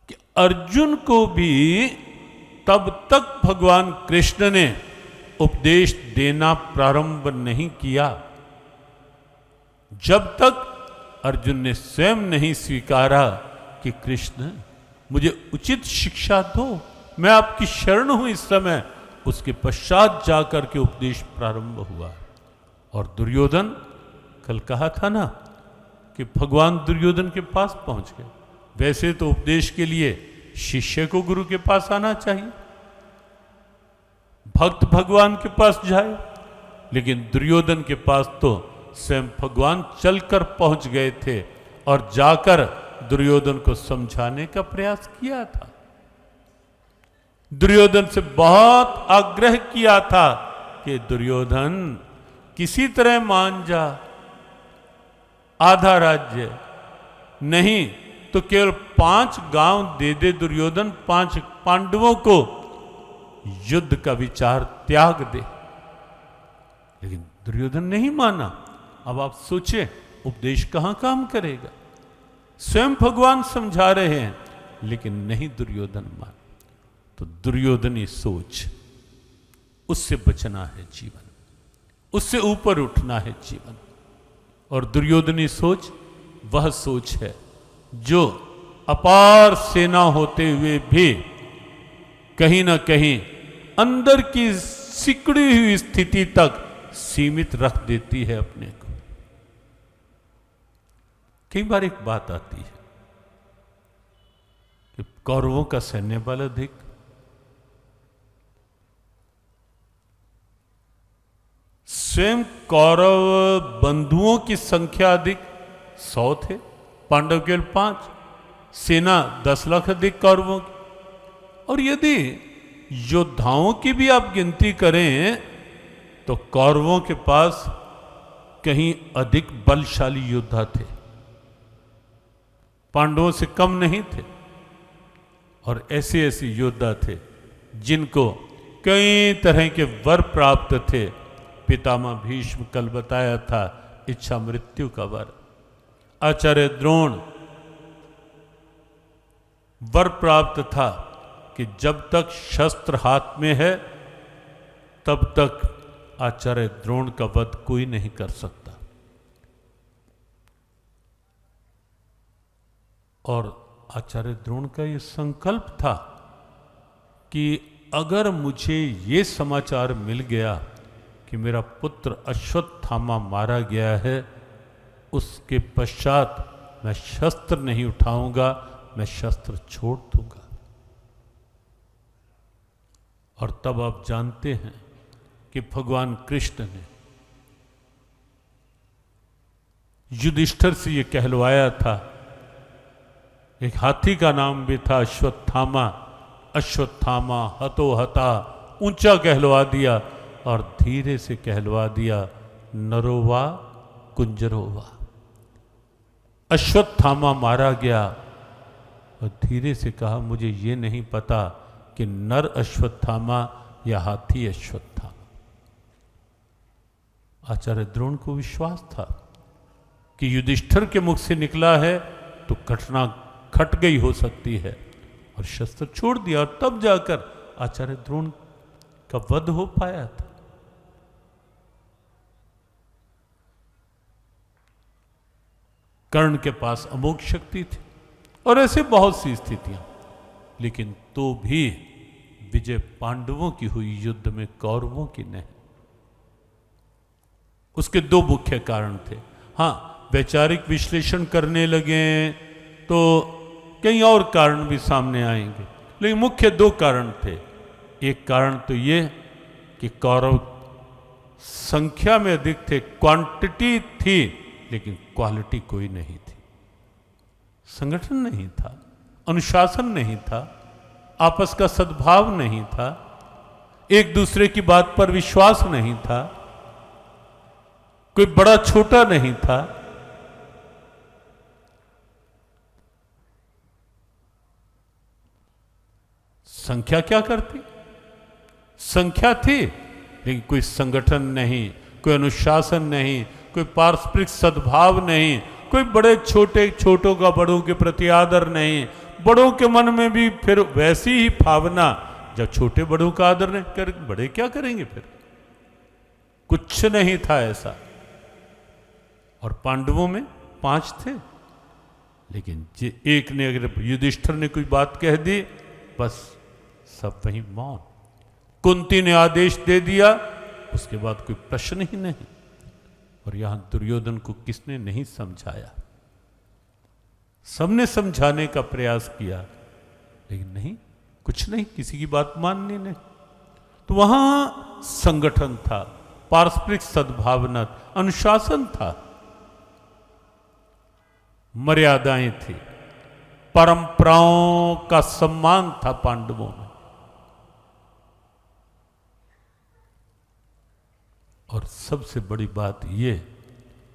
कि अर्जुन को भी तब तक भगवान कृष्ण ने उपदेश देना प्रारंभ नहीं किया जब तक अर्जुन ने स्वयं नहीं स्वीकारा कि कृष्ण मुझे उचित शिक्षा दो, मैं आपकी शरण हूं इस समय, उसके पश्चात जाकर के उपदेश प्रारंभ हुआ। और दुर्योधन, कल कहा था ना कि भगवान दुर्योधन के पास पहुंच गए। वैसे तो उपदेश के लिए शिष्य को गुरु के पास आना चाहिए, भक्त भगवान के पास जाए, लेकिन दुर्योधन के पास तो स्वयं भगवान चलकर पहुंच गए थे और जाकर दुर्योधन को समझाने का प्रयास किया था। दुर्योधन से बहुत आग्रह किया था कि दुर्योधन किसी तरह मान जा, आधा राज्य नहीं तो केवल 5 गांव दे दे दुर्योधन, 5 पांडवों को युद्ध का विचार त्याग दे। लेकिन दुर्योधन नहीं माना। अब आप सोचें, उपदेश कहां काम करेगा? स्वयं भगवान समझा रहे हैं, लेकिन नहीं दुर्योधन मान। तो दुर्योधनी सोच, उससे बचना है जीवन, उससे ऊपर उठना है जीवन। और दुर्योधनी सोच वह सोच है जो अपार सेना होते हुए भी कहीं ना कहीं अंदर की सिकुड़ी हुई स्थिति तक सीमित रख देती है अपने को। कई बार एक बात आती है कि कौरवों का सैन्य बल अधिक, स्वयं कौरव बंधुओं की संख्या अधिक 100 थे, पांडव केवल 5, सेना 10 लाख अधिक कौरवों की। और यदि योद्धाओं की भी आप गिनती करें तो कौरवों के पास कहीं अधिक बलशाली योद्धा थे, पांडवों से कम नहीं थे। और ऐसे ऐसे योद्धा थे जिनको कई तरह के वर प्राप्त थे। पितामह भीष्म कल बताया था, इच्छा मृत्यु का वर। आचार्य द्रोण वर प्राप्त था कि जब तक शस्त्र हाथ में है तब तक आचार्य द्रोण का वध कोई नहीं कर सकता। और आचार्य द्रोण का यह संकल्प था कि अगर मुझे ये समाचार मिल गया कि मेरा पुत्र अश्वत्थामा मारा गया है, उसके पश्चात मैं शस्त्र नहीं उठाऊंगा, मैं शस्त्र छोड़ दूंगा। और तब आप जानते हैं कि भगवान कृष्ण ने युधिष्ठिर से यह कहलवाया था, एक हाथी का नाम भी था अश्वत्थामा, अश्वत्थामा हतो हता, ऊंचा कहलवा दिया और धीरे से कहलवा दिया नरोवा कुंजरोवा। अश्वत्थामा मारा गया और धीरे से कहा, मुझे ये नहीं पता कि नर अश्वत्थामा या हाथी अश्वत्थामा। आचार्य द्रोण को विश्वास था कि युधिष्ठिर के मुख से निकला है तो घटना घट गई हो सकती है, और शस्त्र छोड़ दिया। और तब जाकर आचार्य द्रोण का वध हो पाया था। कर्ण के पास अमोघ शक्ति थी और ऐसे बहुत सी स्थितियां, लेकिन तो भी विजय पांडवों की हुई युद्ध में, कौरवों की नहीं। उसके 2 मुख्य कारण थे। हां, वैचारिक विश्लेषण करने लगे तो कई और कारण भी सामने आएंगे, लेकिन मुख्य 2 कारण थे। एक कारण तो ये कि कौरव संख्या में अधिक थे, क्वांटिटी थी, लेकिन क्वालिटी कोई नहीं थी। संगठन नहीं था, अनुशासन नहीं था, आपस का सद्भाव नहीं था, एक दूसरे की बात पर विश्वास नहीं था, कोई बड़ा छोटा नहीं था। संख्या क्या करती? संख्या थी, लेकिन कोई संगठन नहीं, कोई अनुशासन नहीं, कोई पारस्परिक सद्भाव नहीं, कोई बड़े छोटे, छोटों का बड़ों के प्रति आदर नहीं, बड़ों के मन में भी फिर वैसी ही भावना, जब छोटे बड़ों का आदर नहीं कर, बड़े क्या करेंगे फिर? कुछ नहीं था ऐसा। और पांडवों में 5 थे, लेकिन एक ने, अगर युधिष्ठिर ने कोई बात कह दी, बस सब वहीं मौन। कुंती ने आदेश दे दिया, उसके बाद कोई प्रश्न ही नहीं। और यहां दुर्योधन को किसने नहीं समझाया? सबने समझाने का प्रयास किया, लेकिन नहीं, कुछ नहीं, किसी की बात माननी नहीं। तो वहां संगठन था, पारस्परिक सद्भावना, अनुशासन था, मर्यादाएं थी, परंपराओं का सम्मान था पांडवों में। और सबसे बड़ी बात ये,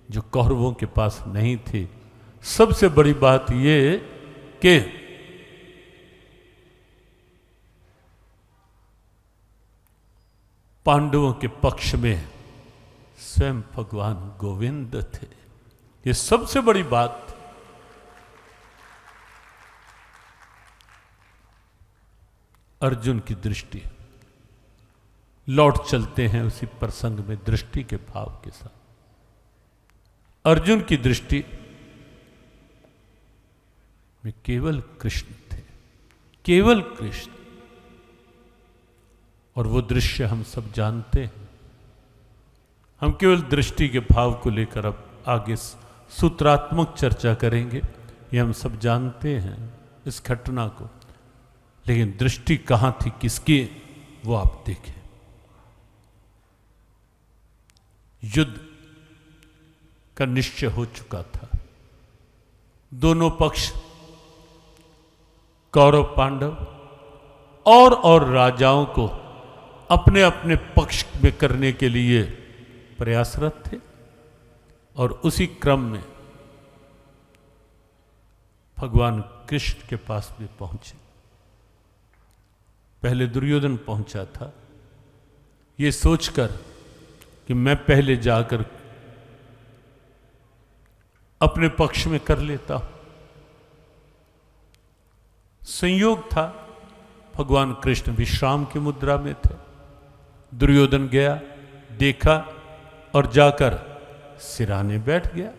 जो कौरवों के पास नहीं थी, सबसे बड़ी बात ये कि पांडवों के पक्ष में स्वयं भगवान गोविंद थे। ये सबसे बड़ी बात थी। अर्जुन की दृष्टि, लौट चलते हैं उसी प्रसंग में दृष्टि के भाव के साथ। अर्जुन की दृष्टि में केवल कृष्ण थे, केवल कृष्ण। और वो दृश्य हम सब जानते हैं। हम केवल दृष्टि के भाव को लेकर अब आगे सूत्रात्मक चर्चा करेंगे। ये हम सब जानते हैं इस घटना को, लेकिन दृष्टि कहां थी, किसकी, वो आप देखें। युद्ध का निश्चय हो चुका था। दोनों पक्ष, कौरव पांडव और राजाओं को अपने अपने पक्ष में करने के लिए प्रयासरत थे। और उसी क्रम में भगवान कृष्ण के पास भी पहुंचे। पहले दुर्योधन पहुंचा था, ये सोचकर कि मैं पहले जाकर अपने पक्ष में कर लेता हूं। संयोग था, भगवान कृष्ण विश्राम की मुद्रा में थे। दुर्योधन गया, देखा और जाकर सिराने बैठ गया।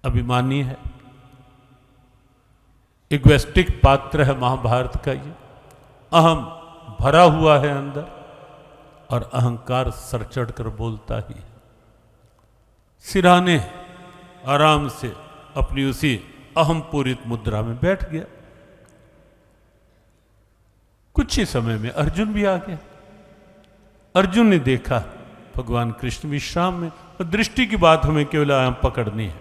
अभिमानी है, इगोइस्टिक पात्र है महाभारत का ये। अहम भरा हुआ है अंदर, और अहंकार सर चढ़कर बोलता ही है। सिराने आराम से अपनी उसी अहम पूरित मुद्रा में बैठ गया। कुछ ही समय में अर्जुन भी आ गया। अर्जुन ने देखा भगवान कृष्ण विश्राम में। और दृष्टि की बात हमें केवल यहां पकड़नी है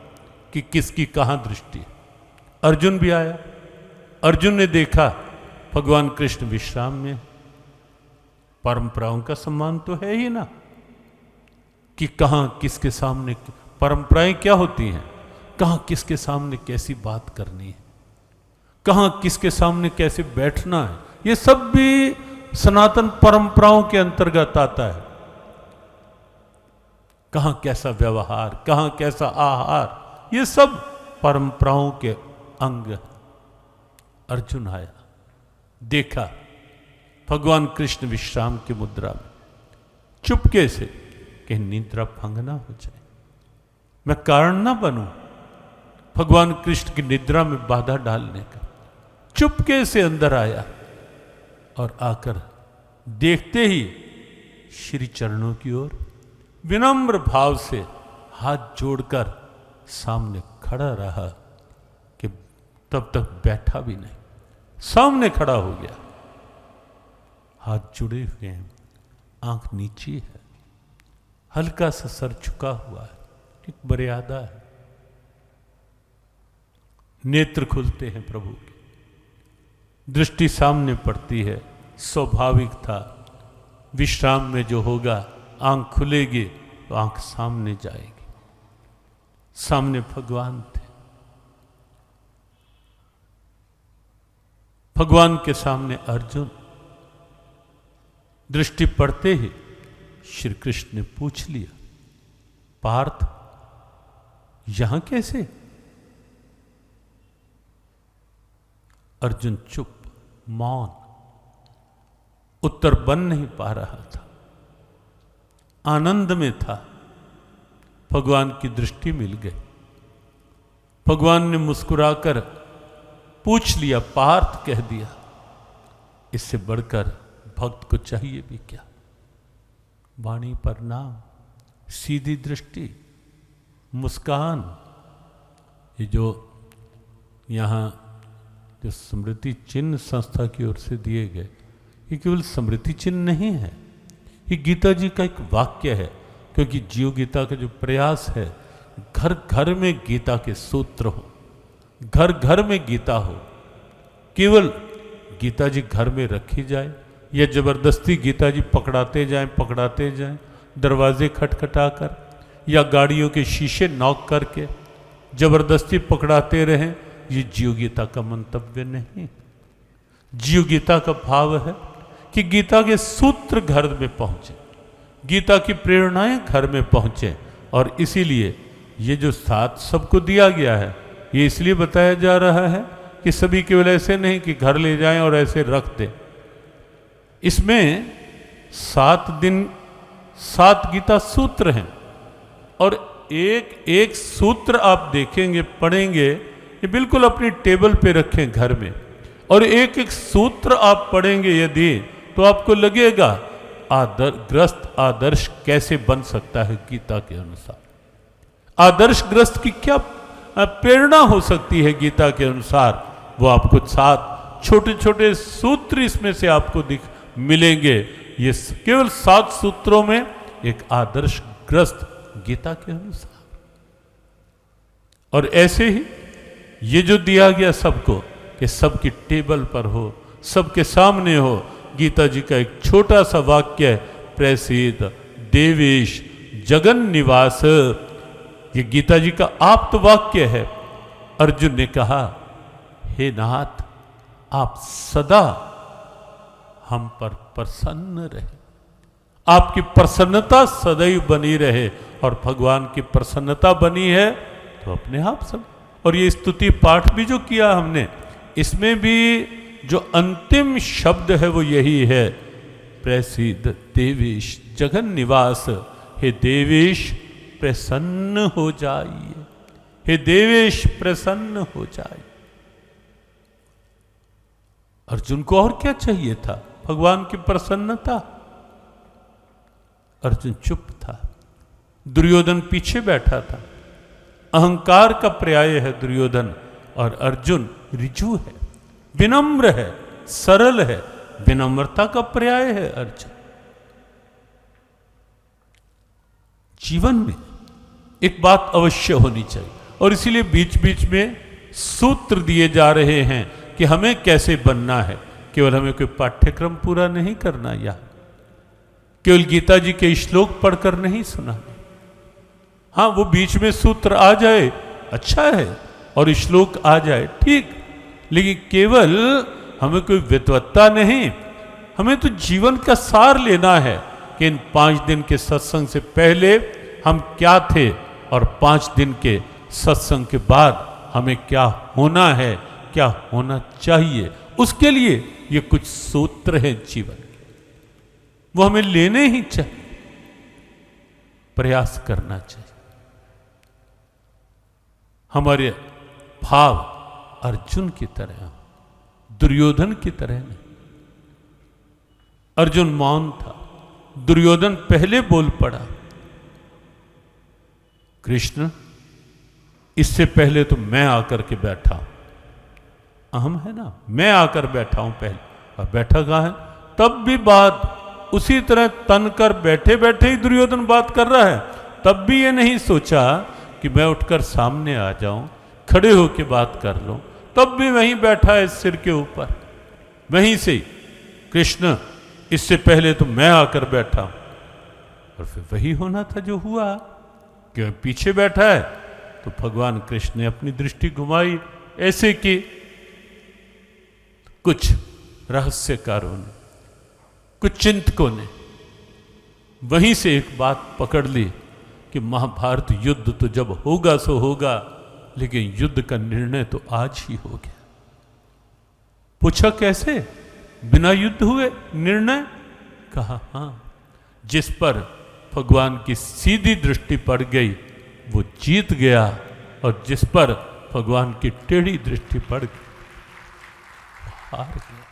कि किसकी कहां दृष्टि है। अर्जुन भी आया। अर्जुन ने देखा भगवान कृष्ण विश्राम में। परंपराओं का सम्मान तो है ही ना, कि कहां किसके सामने परंपराएं क्या होती हैं, कहां किसके सामने कैसी बात करनी है, कहां किसके सामने कैसे बैठना है, ये सब भी सनातन परंपराओं के अंतर्गत आता है। कहां कैसा व्यवहार, कहां कैसा आहार, ये सब परंपराओं के अंग। अर्जुन आया, देखा भगवान कृष्ण विश्राम की मुद्रा में, चुपके से, कहीं निद्रा भंग ना हो जाए, मैं कारण ना बनूं भगवान कृष्ण की निद्रा में बाधा डालने का। चुपके से अंदर आया और आकर देखते ही श्री चरणों की ओर विनम्र भाव से हाथ जोड़कर सामने खड़ा रहा, कि तब तक बैठा भी नहीं, सामने खड़ा हो गया। हाथ जुड़े हुए हैं, आंख नीची है, हल्का सा सर झुका हुआ है, एक मर्यादा है। नेत्र खुलते हैं प्रभु के, दृष्टि सामने पड़ती है। स्वाभाविक था, विश्राम में जो होगा आंख खुलेगी तो आंख सामने जाएगी। सामने भगवान थे। भगवान के सामने अर्जुन। दृष्टि पड़ते ही श्री कृष्ण ने पूछ लिया, पार्थ यहां कैसे? अर्जुन चुप, मौन, उत्तर बन नहीं पा रहा था, आनंद में था। भगवान की दृष्टि मिल गई। भगवान ने मुस्कुराकर पूछ लिया, पार्थ कह दिया। इससे बढ़कर भक्त को चाहिए भी क्या? वाणी पर नाम, सीधी दृष्टि, मुस्कान। ये जो यहाँ जो स्मृति चिन्ह संस्था की ओर से दिए गए, ये केवल स्मृति चिन्ह नहीं है, ये गीता जी का एक वाक्य है। क्योंकि जीव गीता का जो प्रयास है, घर घर में गीता के सूत्र हो, घर घर में गीता हो। केवल गीता जी घर में रखी जाए या जबरदस्ती गीता जी पकड़ाते जाएं दरवाजे खटखटाकर या गाड़ियों के शीशे नॉक करके जबरदस्ती पकड़ाते रहें, ये जीव गीता का मंतव्य नहीं। जीव गीता का भाव है कि गीता के सूत्र घर में पहुंचे, गीता की प्रेरणाएं घर में पहुंचे। और इसीलिए ये जो साथ सबको दिया गया है, ये इसलिए बताया जा रहा है कि सभी केवल ऐसे नहीं कि घर ले जाएं और ऐसे रख दें। इसमें 7 दिन 7 गीता सूत्र हैं और एक एक सूत्र आप देखेंगे, पढ़ेंगे, ये बिल्कुल अपनी टेबल पे रखें घर में, और एक एक सूत्र आप पढ़ेंगे यदि, तो आपको लगेगा ग्रस्त आदर्श कैसे बन सकता है गीता के अनुसार। आदर्श ग्रस्त की क्या प्रेरणा हो सकती है गीता के अनुसार, वो आपको 7 छोटे छोटे सूत्र इसमें से आपको मिलेंगे। ये केवल 7 सूत्रों में एक आदर्श ग्रस्त गीता के अनुसार। और ऐसे ही ये जो दिया गया सबको, कि सबकी टेबल पर हो, सबके सामने हो। गीता जी का एक छोटा सा वाक्य है, प्रसीद देवेश जगन निवास, ये गीता जी का आप्त वाक्य है। अर्जुन ने कहा, हे नाथ, आप सदा हम पर प्रसन्न रहे, आपकी प्रसन्नता सदैव बनी रहे। और भगवान की प्रसन्नता बनी है तो अपने आप सब। और ये स्तुति पाठ भी जो किया हमने, इसमें भी जो अंतिम शब्द है वो यही है, प्रसीद देवेश जगन निवास। हे देवेश प्रसन्न हो जाइए, हे देवेश प्रसन्न हो जाइए। अर्जुन को और क्या चाहिए था? भगवान की प्रसन्नता। अर्जुन चुप था, दुर्योधन पीछे बैठा था। अहंकार का पर्याय है दुर्योधन, और अर्जुन ऋजु है, विनम्र है, सरल है, विनम्रता का पर्याय है अर्जुन। जीवन में एक बात अवश्य होनी चाहिए, और इसीलिए बीच बीच में सूत्र दिए जा रहे हैं कि हमें कैसे बनना है। केवल हमें कोई पाठ्यक्रम पूरा नहीं करना, या केवल गीता जी के श्लोक पढ़कर नहीं सुनाना। हाँ, वो बीच में सूत्र आ जाए अच्छा है, और श्लोक आ जाए ठीक, लेकिन केवल हमें कोई विद्वत्ता नहीं, हमें तो जीवन का सार लेना है कि इन 5 दिन के सत्संग से पहले हम क्या थे, और 5 दिन के सत्संग के बाद हमें क्या होना है, क्या होना चाहिए। उसके लिए ये कुछ सूत्र हैं जीवन के, वो हमें लेने ही चाहिए, प्रयास करना चाहिए। हमारे भाव अर्जुन की तरह, दुर्योधन की तरह नहीं। अर्जुन मौन था, दुर्योधन पहले बोल पड़ा, कृष्ण इससे पहले तो मैं आकर के बैठा हूं, अहम है ना, मैं आकर बैठा हूं पहले, और बैठा कहां है? तब भी बात उसी तरह तन कर बैठे बैठे ही दुर्योधन बात कर रहा है। तब भी ये नहीं सोचा कि मैं उठकर सामने आ जाऊं, खड़े होकर बात कर लूं। तब भी वहीं बैठा है सिर के ऊपर, वहीं से कृष्ण इससे पहले तो मैं आकर बैठा हूं। और फिर वही होना था जो हुआ, कि पीछे बैठा है तो भगवान कृष्ण ने अपनी दृष्टि घुमाई ऐसे कि कुछ रहस्यकारों ने, कुछ चिंतकों ने वहीं से एक बात पकड़ ली कि महाभारत युद्ध तो जब होगा सो होगा, लेकिन युद्ध का निर्णय तो आज ही हो गया। पूछा कैसे? बिना युद्ध हुए निर्णय? कहा हाँ, जिस पर भगवान की सीधी दृष्टि पड़ गई वो जीत गया, और जिस पर भगवान की टेढ़ी दृष्टि पड़ गई वो हार गया।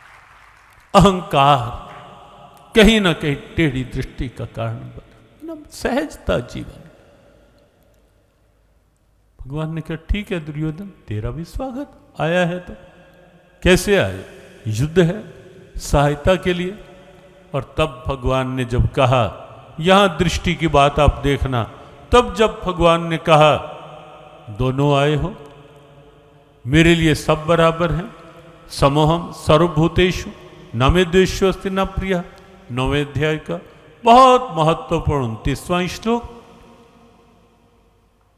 अहंकार कहीं ना कहीं टेढ़ी दृष्टि का कारण बना, सहजता जीवन। भगवान ने कहा ठीक है दुर्योधन, तेरा भी स्वागत, आया है तो। कैसे आए? युद्ध है, सहायता के लिए। और तब भगवान ने जब कहा, यहां दृष्टि की बात आप देखना, तब जब भगवान ने कहा दोनों आए हो, मेरे लिए सब बराबर हैं, समोहम सर्वभूतेषु न मे द्वेषो अस्ति न प्रियः, 9वें अध्याय का बहुत महत्वपूर्ण 29वां श्लोक।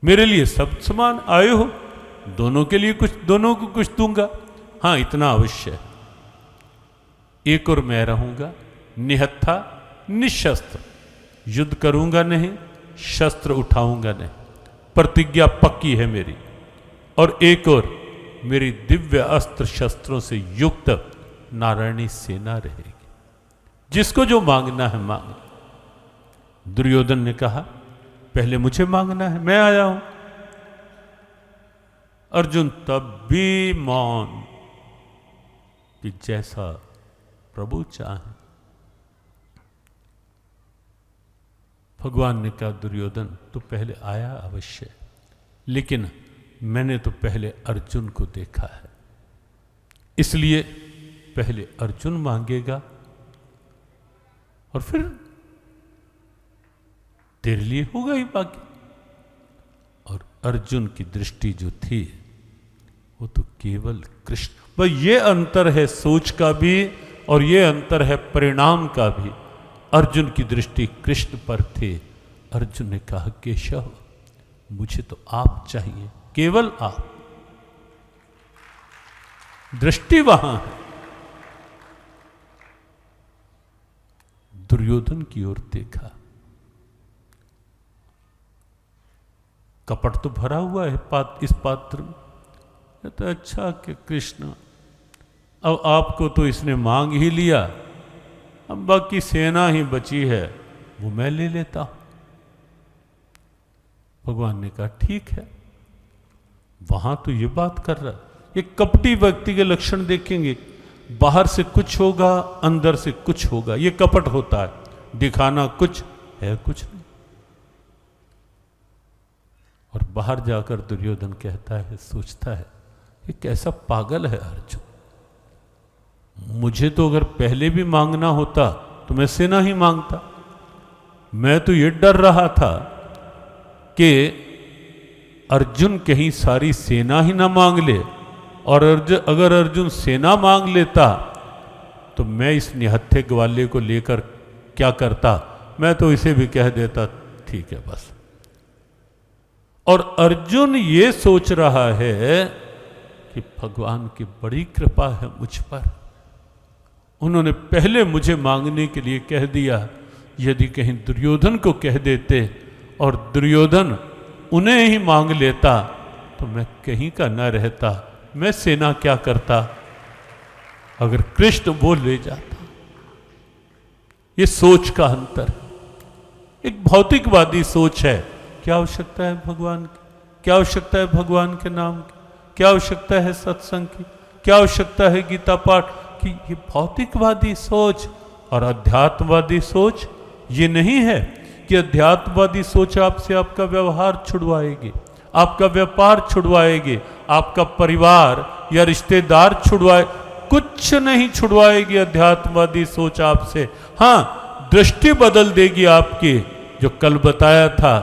मेरे लिए सब समान आए हो, दोनों के लिए कुछ, दोनों को कुछ दूंगा। हाँ, इतना अवश्य है, एक और मैं रहूंगा निहत्था निशस्त्र, युद्ध करूंगा नहीं, शस्त्र उठाऊंगा नहीं, प्रतिज्ञा पक्की है मेरी। और एक और मेरी दिव्य अस्त्र शस्त्रों से युक्त नारायणी सेना रहेगी, जिसको जो मांगना है मांग। दुर्योधन ने कहा पहले मुझे मांगना है, मैं आया हूं। अर्जुन तब भी मौन, कि जैसा प्रभु चाहे। भगवान ने कहा दुर्योधन तू पहले आया अवश्य, लेकिन मैंने तो पहले अर्जुन को देखा है, इसलिए पहले अर्जुन मांगेगा और फिर तेरे लिए होगा ही बाकी। और अर्जुन की दृष्टि जो थी वो तो केवल कृष्ण। वह ये अंतर है सोच का भी और ये अंतर है परिणाम का भी। अर्जुन की दृष्टि कृष्ण पर थी। अर्जुन ने कहा केशव मुझे तो आप चाहिए, केवल आप। दृष्टि वहां है। दुर्योधन की ओर देखा, कपट तो भरा हुआ है इस पात्र में। तो अच्छा कि कृष्ण अब आपको तो इसने मांग ही लिया, अब बाकी सेना ही बची है वो मैं ले लेता हूं। भगवान ने कहा ठीक है। वहां तो ये बात कर रहा है, ये कपटी व्यक्ति के लक्षण देखेंगे, बाहर से कुछ होगा अंदर से कुछ होगा, ये कपट होता है, दिखाना कुछ है कुछ नहीं। और बाहर जाकर दुर्योधन कहता है, सोचता है ये कैसा पागल है अर्जुन, मुझे तो अगर पहले भी मांगना होता तो मैं सेना ही मांगता। मैं तो ये डर रहा था कि अर्जुन कहीं सारी सेना ही ना मांग ले, और अगर अर्जुन सेना मांग लेता तो मैं इस निहत्थे ग्वाले को लेकर क्या करता, मैं तो इसे भी कह देता ठीक है बस। और अर्जुन ये सोच रहा है कि भगवान की बड़ी कृपा है मुझ पर, उन्होंने पहले मुझे मांगने के लिए कह दिया। यदि कहीं दुर्योधन को कह देते और दुर्योधन उन्हें ही मांग लेता तो मैं कहीं का न रहता, मैं सेना क्या करता, अगर कृष्ण वो ले जाता। ये सोच का अंतर, एक भौतिकवादी सोच है। क्या आवश्यकता है भगवान की, क्या आवश्यकता है भगवान के नाम की, क्या आवश्यकता है सत्संग की, क्या आवश्यकता है गीता पाठ की। ये भौतिकवादी सोच। और अध्यात्मवादी सोच ये नहीं है कि अध्यात्मवादी सोच आपसे आपका व्यवहार छुड़वाएगी, आपका व्यापार छुड़वाएगी, आपका परिवार या रिश्तेदार छुड़वाए, कुछ नहीं छुड़वाएगी अध्यात्मवादी सोच आपसे। हाँ, दृष्टि बदल देगी आपकी। जो कल बताया था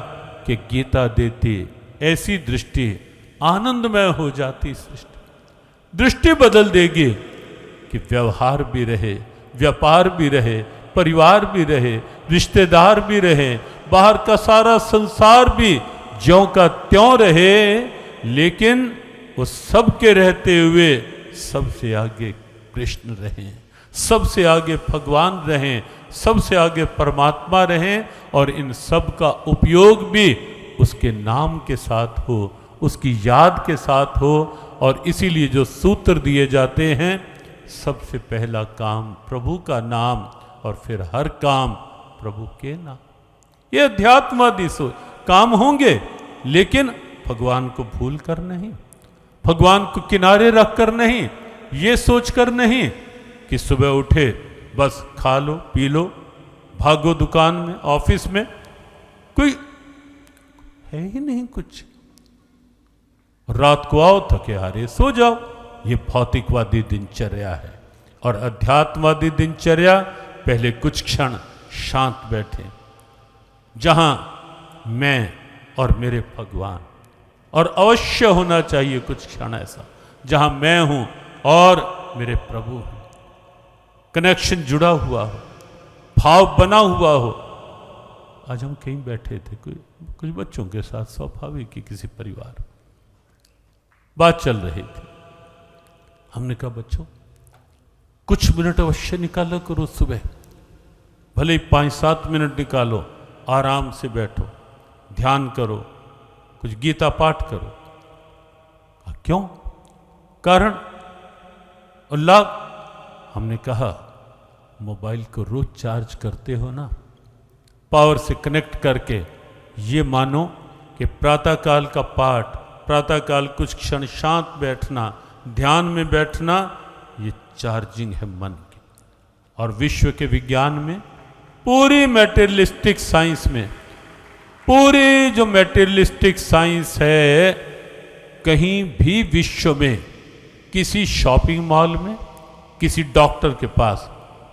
कि गीता देती ऐसी दृष्टि, आनंदमय हो जाती सृष्टि। दृष्टि बदल देगी कि व्यवहार भी रहे, व्यापार भी रहे, परिवार भी रहे, रिश्तेदार भी रहे, बाहर का सारा संसार भी ज्यों का त्यों रहे, लेकिन वो सबके रहते हुए सबसे आगे कृष्ण रहें, सबसे आगे भगवान रहें, सबसे आगे परमात्मा रहें। और इन सब का उपयोग भी उसके नाम के साथ हो, उसकी याद के साथ हो। और इसीलिए जो सूत्र दिए जाते हैं, सबसे पहला काम प्रभु का नाम और फिर हर काम प्रभु के नाम। ये अध्यात्मवादी सोच। काम होंगे लेकिन भगवान को भूल कर नहीं, भगवान को किनारे रख कर नहीं, ये सोच कर नहीं कि सुबह उठे बस खा लो पी लो, भागो दुकान में ऑफिस में, कोई है ही नहीं कुछ। रात को आओ थके हारे सो जाओ। ये भौतिकवादी दिनचर्या है। और अध्यात्मवादी दिनचर्या, पहले कुछ क्षण शांत बैठे, जहां मैं और मेरे भगवान, और अवश्य होना चाहिए कुछ क्षण ऐसा जहां मैं हूं और मेरे प्रभु हैं, कनेक्शन जुड़ा हुआ हो, भाव बना हुआ हो। आज हम कहीं बैठे थे कुछ बच्चों के साथ, स्वाभाविक ही किसी परिवार, बात चल रही थी। हमने कहा बच्चों कुछ मिनट अवश्य निकालो करो सुबह, भले ही 5-7 मिनट निकालो, आराम से बैठो, ध्यान करो, कुछ गीता पाठ करो। क्यों? कारण और लाभ? हमने कहा मोबाइल को रोज चार्ज करते हो ना, पावर से कनेक्ट करके, ये मानो कि प्रातःकाल का पाठ, प्रातःकाल कुछ क्षण शांत बैठना, ध्यान में बैठना, ये चार्जिंग है मन की। और विश्व के विज्ञान में, पूरी मैटेरियलिस्टिक साइंस में, पूरी जो मैटेरियलिस्टिक साइंस है, कहीं भी विश्व में किसी शॉपिंग मॉल में, किसी डॉक्टर के पास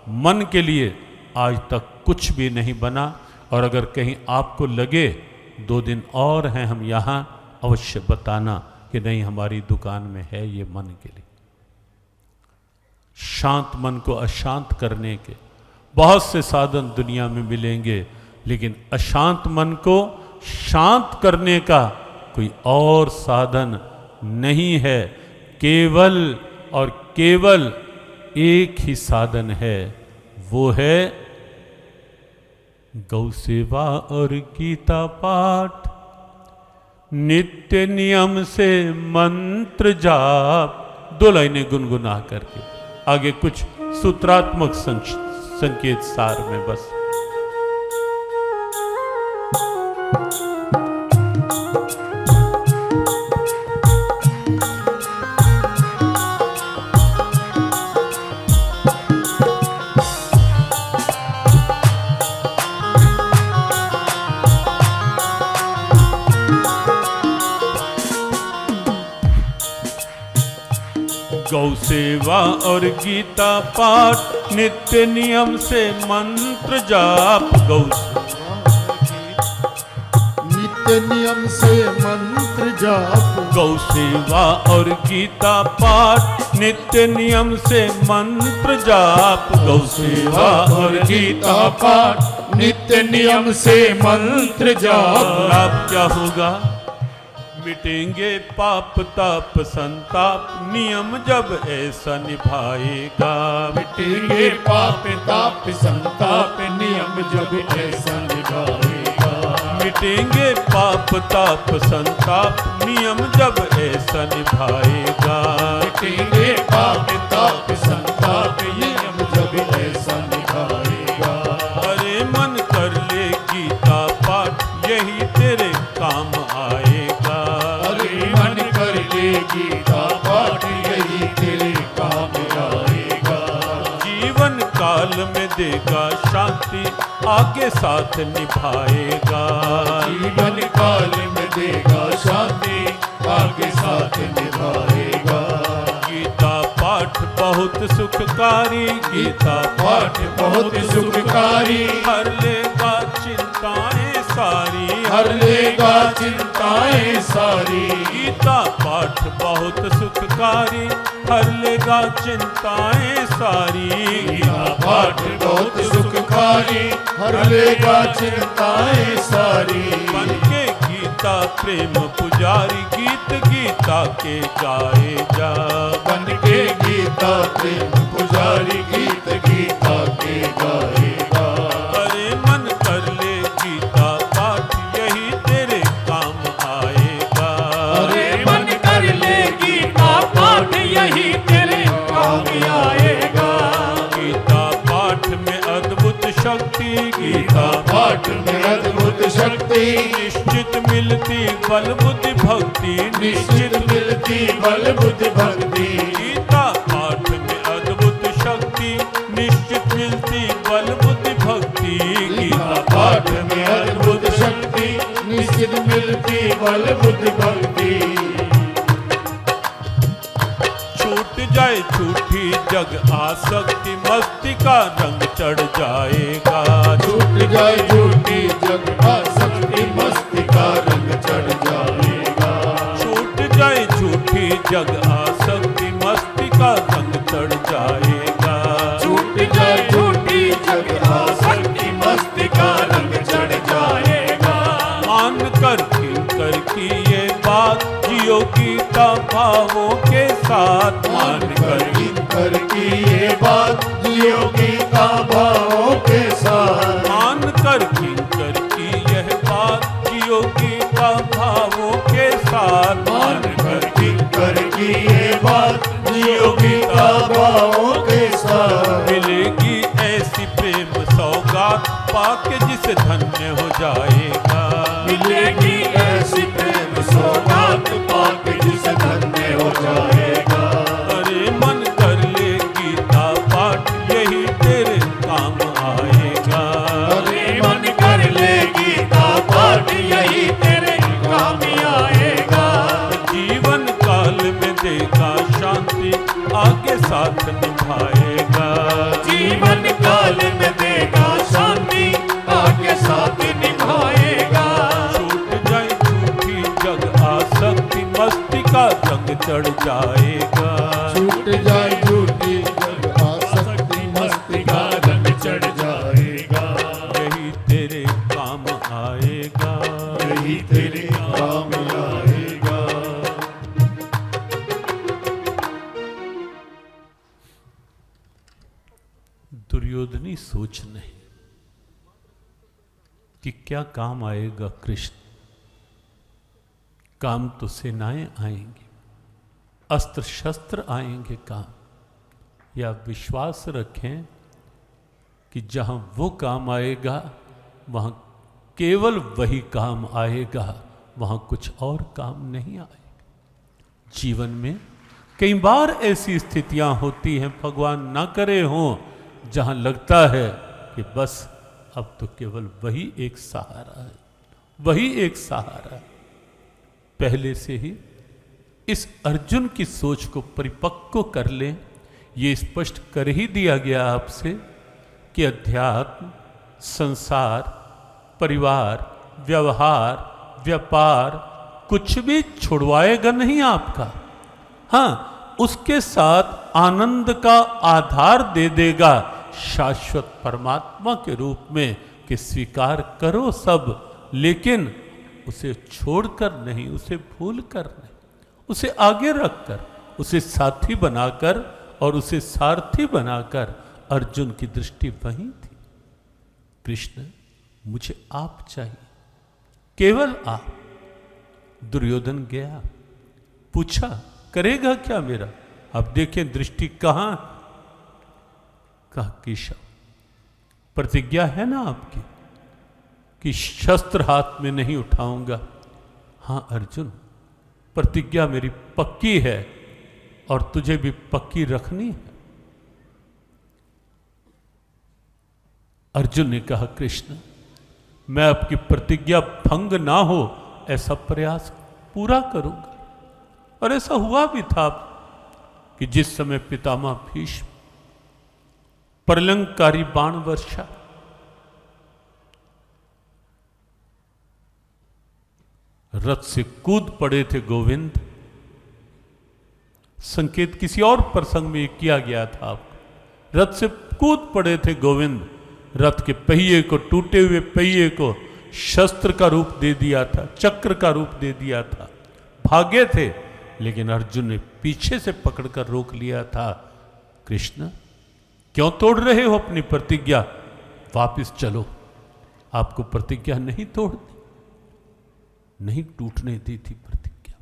मन के लिए आज तक कुछ भी नहीं बना। और अगर कहीं आपको लगे 2 दिन और हैं हम यहाँ, अवश्य बताना कि नहीं हमारी दुकान में है ये मन के लिए। शांत मन को अशांत करने के बहुत से साधन दुनिया में मिलेंगे, लेकिन अशांत मन को शांत करने का कोई और साधन नहीं है। केवल और केवल एक ही साधन है, वो है गौ सेवा और गीता पाठ, नित्य नियम से मंत्र जाप। 2 लाइनें गुनगुना करके, आगे कुछ सूत्रात्मक संकेत सार में बस। गौ सेवा और गीता पाठ, नित्य नियम से मंत्र जाप। नित्य नियम से मंत्र जाप। गौ सेवा और गीता पाठ, नित्य नियम से मंत्र जाप। गौ सेवा और गीता पाठ, नित्य नियम से मंत्र जाप। लाभ क्या होगा? मिटेंगे पाप ताप संताप, नियम जब ऐसा निभाएगा। मिटेंगे पाप ताप संताप, नियम जब ऐसा निभाएगा। मिटेंगे पाप ताप संताप, नियम जब ऐसा निभाएगा। मिटेंगे पाप ताप संताप, नियम जब ऐसा निभाएगा। अरे मन कर ले गीता पाठ, यही तेरे काम आएगा। अरे मन कर ले गीता पाठ, यही तेरे काम आएगा। जीवन काल में देगा शांति, आगे साथ निभाएगा। जीवन काल में देगा शांति, आगे साथ निभाएगा। गीता पाठ बहुत सुखकारी, गीता पाठ बहुत सुखकारी, हर लेगा चिंताएं सारी। हर लेगा चिंताएं सारी। गीता पाठ बहुत सुखकारी, हर लेगा चिंताएं सारी। गीता पाठ बहुत सुखकारी, हर लेगा चिंताएं सारी। बन के गीता प्रेम पुजारी, गीत गीता के गाए जा। बन के गीता प्रेम पुजारी, गीत गीता के गाएगा। अरे मन कर ले गीता पाठ, यही तेरे काम आएगा। अरे मन कर ले गीता पाठ, यही तेरे काम आएगा। गीता पाठ में अद्भुत शक्ति, गीता पाठ में अद्भुत शक्ति, निश्चित मिलती बल बुद्धि भक्ति। निश्चित मिलती बल बुद्धि भक्ति। गीता पाठ में अद्भुत शक्ति, मिलती बल बुद्धि भक्ति, गीता पाठ में अद्भुत शक्ति निश्चित मिलती बल बुद्धि भक्ति। छूट जाए झूठी जग आसक्ति, मस्ती का रंग चढ़ जाएगा। छूट जाए झूठी जग आसक्ति, मस्ती का रंग चढ़ जाएगा। छूट जाए झूठी जग आसक्ति, मस्ती का रंग चढ़ जाएगा। छूट जाए झूठी जग आसक्ति, मस्ती का रंग चढ़ जाएगा। मान कर किंकर की ये बात, जियो गीता भावों के साथ। मान कर किंकर की ये बात, जियो गीता भावों के साथ। मान कर किंकर की यह बात, जियो गीता भावों के साथ। मान कर किंकर की ये बात, जियो गीता भावों के साथ। मिलेगी ऐसी प्रेम सौगात, पाके जिसे धन्य हो जाएगा। मिलेगी ऐसी प्रेम सौगात, पाके जिसे धन्य हो जाएगा। अरे मन कर ले गीता पाठ, यही तेरे काम आएगा। अरे मन कर ले गीता पाठ, यही तेरे काम आएगा। जीवन काल में देगा शांति, आगे साथ निभाएगा। जीवन काल में देगा शांति, आगे साथ निभाएगा। छूट जाए झूठी जग आसक्ति, मस्ती का रंग चढ़ जाएगा। छूट जाए झूठी जग आसक्ति, मस्ती का रंग चढ़ जाएगा। यही तेरे काम आएगा। यही तेरे काम आएगा। दुर्योधनी सोच नहीं कि क्या काम आएगा कृष्ण। काम तो सेनाएं आएंगी, अस्त्र शस्त्र आएंगे काम। या विश्वास रखें कि जहां वो काम आएगा वहां केवल वही काम आएगा, वहां कुछ और काम नहीं आएगा। जीवन में कई बार ऐसी स्थितियां होती हैं, भगवान ना करे हों, जहां लगता है कि बस अब तो केवल वही एक सहारा है, वही एक सहारा है। पहले से ही इस अर्जुन की सोच को परिपक्व कर लें। ये स्पष्ट कर ही दिया गया आपसे कि अध्यात्म, संसार, परिवार, व्यवहार, व्यापार कुछ भी छुड़वाएगा नहीं आपका। हाँ, उसके साथ आनंद का आधार दे देगा शाश्वत परमात्मा के रूप में कि स्वीकार करो सब, लेकिन उसे छोड़कर नहीं, उसे भूल कर नहीं, उसे आगे रखकर, उसे साथी बनाकर और उसे सारथी बनाकर। अर्जुन की दृष्टि वहीं थी। कृष्ण, मुझे आप चाहिए, केवल आप। दुर्योधन गया, पूछा करेगा क्या मेरा। अब देखें दृष्टि कहां। कहा केशव, प्रतिज्ञा है ना आपकी कि शस्त्र हाथ में नहीं उठाऊंगा। हां अर्जुन, प्रतिज्ञा मेरी पक्की है और तुझे भी पक्की रखनी है। अर्जुन ने कहा कृष्ण, मैं आपकी प्रतिज्ञा भंग ना हो ऐसा प्रयास पूरा करूंगा। और ऐसा हुआ भी था कि जिस समय पितामह भीष्म प्रलंकारी बाण वर्षा, रथ से कूद पड़े थे गोविंद। संकेत किसी और प्रसंग में किया गया था आपको। रथ से कूद पड़े थे गोविंद, रथ के पहिए को, टूटे हुए पहिए को शस्त्र का रूप दे दिया था, चक्र का रूप दे दिया था। भागे थे, लेकिन अर्जुन ने पीछे से पकड़कर रोक लिया था। कृष्ण, क्यों तोड़ रहे हो अपनी प्रतिज्ञा? वापस चलो, आपको प्रतिज्ञा नहीं तोड़नी, नहीं टूटने दी थी प्रतिज्ञा।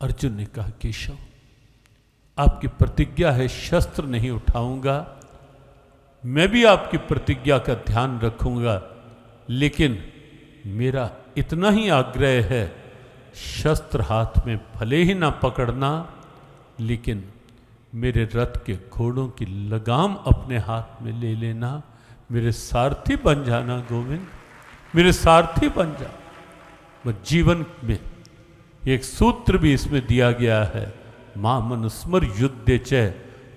अर्जुन ने कहा केशव, आपकी प्रतिज्ञा है शस्त्र नहीं उठाऊंगा, मैं भी आपकी प्रतिज्ञा का ध्यान रखूंगा, लेकिन मेरा इतना ही आग्रह है, शस्त्र हाथ में भले ही ना पकड़ना, लेकिन मेरे रथ के घोड़ों की लगाम अपने हाथ में ले लेना, मेरे सारथी बन जाना गोविंद, मेरे सारथी बन जा। वह जीवन में एक सूत्र भी इसमें दिया गया है, मां मनुस्मर युद्ध च,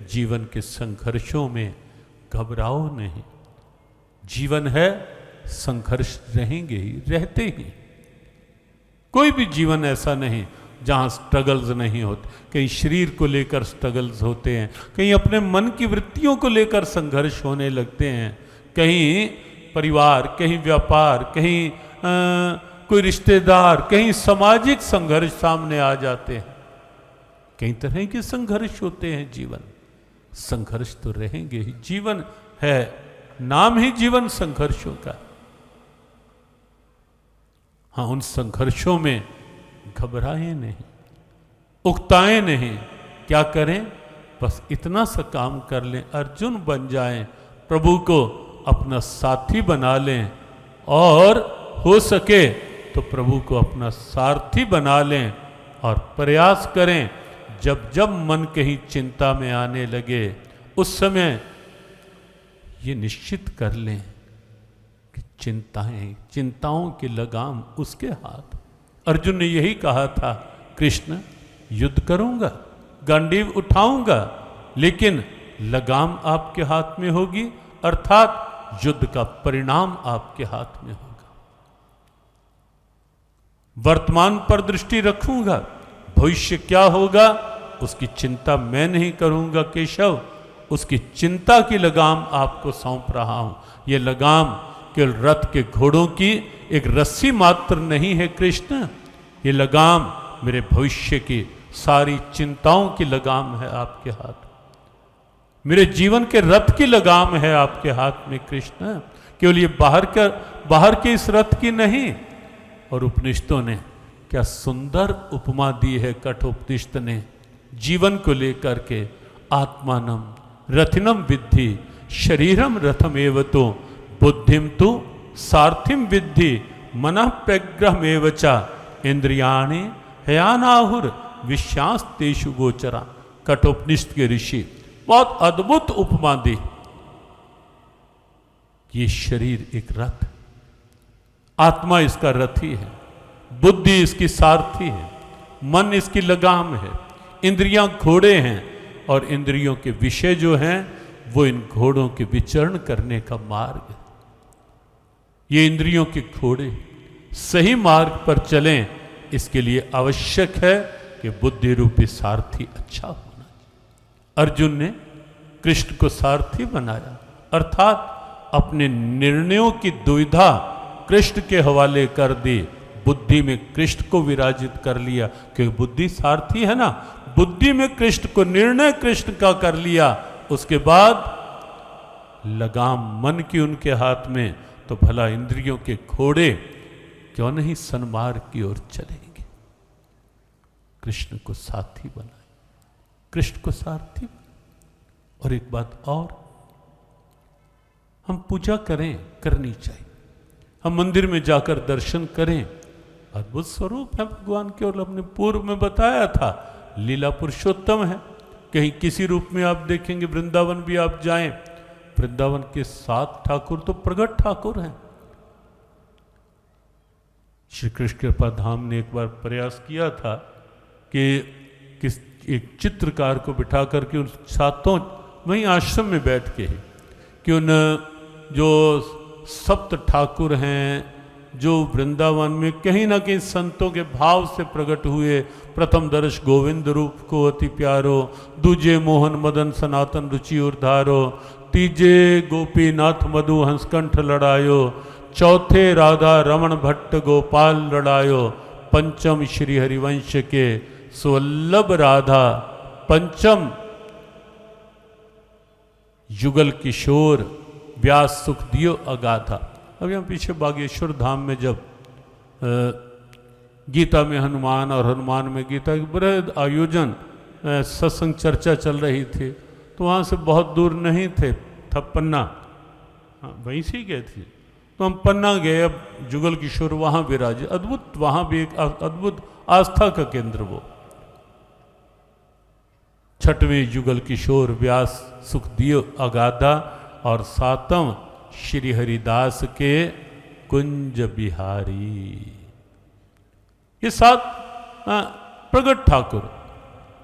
जीवन के संघर्षों में घबराओ नहीं। जीवन है, संघर्ष रहेंगे ही, रहते ही। कोई भी जीवन ऐसा नहीं जहां स्ट्रगल्स नहीं होते। कहीं शरीर को लेकर स्ट्रगल्स होते हैं, कहीं अपने मन की वृत्तियों को लेकर संघर्ष होने लगते हैं, कहीं परिवार, कहीं व्यापार, कहीं कोई रिश्तेदार, कहीं सामाजिक संघर्ष सामने आ जाते हैं। कई तरह के संघर्ष होते हैं। जीवन संघर्ष तो रहेंगे ही, जीवन है, नाम ही जीवन संघर्षों का। हाँ, उन संघर्षों में घबराए नहीं, उकताए नहीं। क्या करें? बस इतना सा काम कर लें, अर्जुन बन जाएं, प्रभु को अपना साथी बना लें, और हो सके तो प्रभु को अपना सारथी बना लें, और प्रयास करें जब जब मन कहीं चिंता में आने लगे, उस समय ये निश्चित कर लें कि चिंताओं की लगाम उसके हाथ। अर्जुन ने यही कहा था, कृष्ण युद्ध करूंगा, गांडीव उठाऊंगा, लेकिन लगाम आपके हाथ में होगी, अर्थात युद्ध का परिणाम आपके हाथ में होगा। वर्तमान पर दृष्टि रखूंगा, भविष्य क्या होगा उसकी चिंता मैं नहीं करूंगा केशव, उसकी चिंता की लगाम आपको सौंप रहा हूं। यह लगाम केवल रथ के घोड़ों की एक रस्सी मात्र नहीं है कृष्ण, ये लगाम मेरे भविष्य की सारी चिंताओं की लगाम है आपके हाथ। मेरे जीवन के रथ की लगाम है आपके हाथ में कृष्ण, केवल ये बाहर के इस रथ की नहीं। और उपनिषदों ने क्या सुंदर उपमा दी है, कठोपनिषद ने जीवन को लेकर के, आत्मानम रथिनम विद्धि शरीरम रथमेव तो बुद्धिम तु सारथिम विद्धि मनः प्रग्रहमेव च इंद्रियाणि हयानाहुर विश्यांस्तेषु गोचरा। कठोपनिषद के ऋषि बहुत अद्भुत उपमा दी। ये शरीर एक रथ, आत्मा इसका रथी है, बुद्धि इसकी सारथी है, मन इसकी लगाम है, इंद्रियां घोड़े हैं, और इंद्रियों के विषय जो हैं वो इन घोड़ों के विचरण करने का मार्ग है। ये इंद्रियों के घोड़े सही मार्ग पर चलें, इसके लिए आवश्यक है कि बुद्धि रूपी सारथी अच्छा होना चाहिए। अर्जुन ने कृष्ण को सारथी बनाया, अर्थात अपने निर्णयों की दुविधा कृष्ण के हवाले कर दी, बुद्धि में कृष्ण को विराजित कर लिया, क्योंकि बुद्धि सारथी है ना। बुद्धि में कृष्ण को, निर्णय कृष्ण का कर लिया, उसके बाद लगाम मन की उनके हाथ में, तो भला इंद्रियों के घोड़े क्यों नहीं सन्मार्ग की ओर चलेंगे। कृष्ण को साथी बनाए, कृष्ण को सारथी बनाए। और एक बात और, हम पूजा करें, करनी चाहिए, हम मंदिर में जाकर दर्शन करें, अद्भुत स्वरूप है भगवान के, और हमने पूर्व में बताया था लीला पुरुषोत्तम है। कहीं किसी रूप में आप देखेंगे, वृंदावन भी आप जाएं, वृंदावन के 7 ठाकुर तो प्रगट ठाकुर हैं। श्री कृष्ण कृपा धाम ने एक बार प्रयास किया था कि एक चित्रकार को बिठा करके उन 7 वहीं आश्रम में बैठ के कि उन जो 7 ठाकुर हैं, जो वृंदावन में कहीं ना कहीं संतों के भाव से प्रकट हुए, प्रथम दर्श गोविंद रूप को अति प्यारो, दूजे मोहन मदन सनातन रुचि उर्धारो, तीजे गोपीनाथ मधु हंसकंठ लड़ायो, चौथे राधा रमण भट्ट गोपाल लड़ायो, पंचम श्री हरिवंश के सुवल्लभ राधा, पंचम युगल किशोर व्यास सुख दियो अगाधा। अब यहाँ पीछे बागेश्वर धाम में जब गीता में हनुमान और हनुमान में गीता की बृहद आयोजन सत्संग चर्चा चल रही थी, तो वहाँ से बहुत दूर नहीं थे, था पन्ना, हाँ वहीं से ही गए थे, तो हम पन्ना गए। अब जुगल किशोर वहाँ विराजे, अद्भुत, वहाँ भी एक अद्भुत आस्था का केंद्र वो। छठवें युगल किशोर व्यास सुखदेव अगाधा और सातम श्री हरिदास के कुंज बिहारी। ये सात प्रगट ठाकुर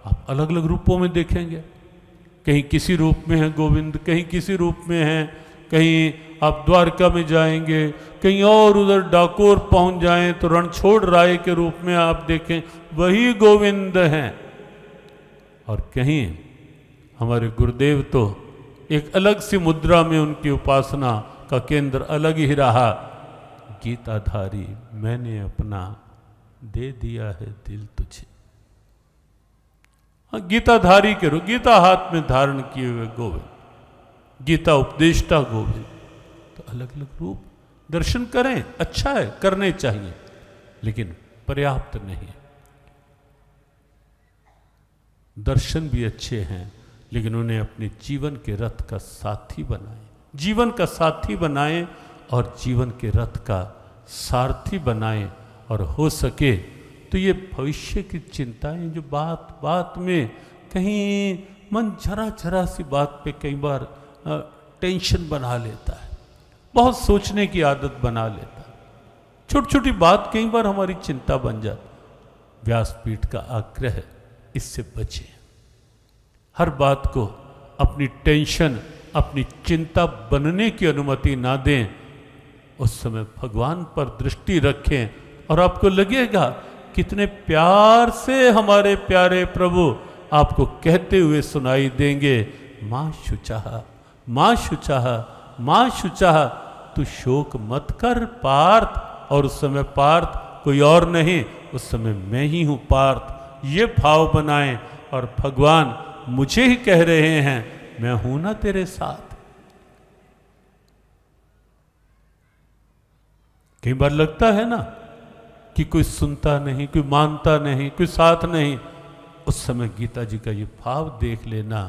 आप अलग अलग रूपों में देखेंगे। कहीं किसी रूप में है गोविंद, कहीं किसी रूप में है, कहीं आप द्वारका में जाएंगे, कहीं और उधर डाकोर पहुंच जाएं तो रणछोड़ राय के रूप में आप देखें वही गोविंद हैं। और कहीं हमारे गुरुदेव तो एक अलग सी मुद्रा में उनकी उपासना का केंद्र अलग ही रहा। गीताधारी मैंने अपना दे दिया है दिल तुझे। हाँ, गीताधारी के रूप, गीता हाथ में धारण किए हुए गोविंद, गीता उपदेष्टा गोविंद। तो अलग अलग रूप दर्शन करें, अच्छा है, करने चाहिए, लेकिन पर्याप्त नहीं है। दर्शन भी अच्छे हैं, लेकिन उन्हें अपने जीवन के रथ का साथी बनाएं, जीवन का साथी बनाएं और जीवन के रथ का सारथी बनाएं। और हो सके तो ये भविष्य की चिंताएं जो बात बात में कहीं मन जरा जरा सी बात पे कई बार टेंशन बना लेता है, बहुत सोचने की आदत बना लेता है, छोटी छोटी बात कई बार हमारी चिंता बन जाती। व्यासपीठ का आग्रह है, इससे बचें। हर बात को अपनी टेंशन, अपनी चिंता बनने की अनुमति ना दें। उस समय भगवान पर दृष्टि रखें और आपको लगेगा कितने प्यार से हमारे प्यारे प्रभु आपको कहते हुए सुनाई देंगे, माँ शुचाह, माँ शुचाह, माँ शुचाह, तू शोक मत कर पार्थ। और उस समय पार्थ कोई और नहीं, उस समय मैं ही हूं पार्थ। ये भाव बनाएं और भगवान मुझे ही कह रहे हैं, मैं हूं ना तेरे साथ। कई बार लगता है ना कि कोई सुनता नहीं, कोई मानता नहीं, कोई साथ नहीं। उस समय गीता जी का ये भाव देख लेना,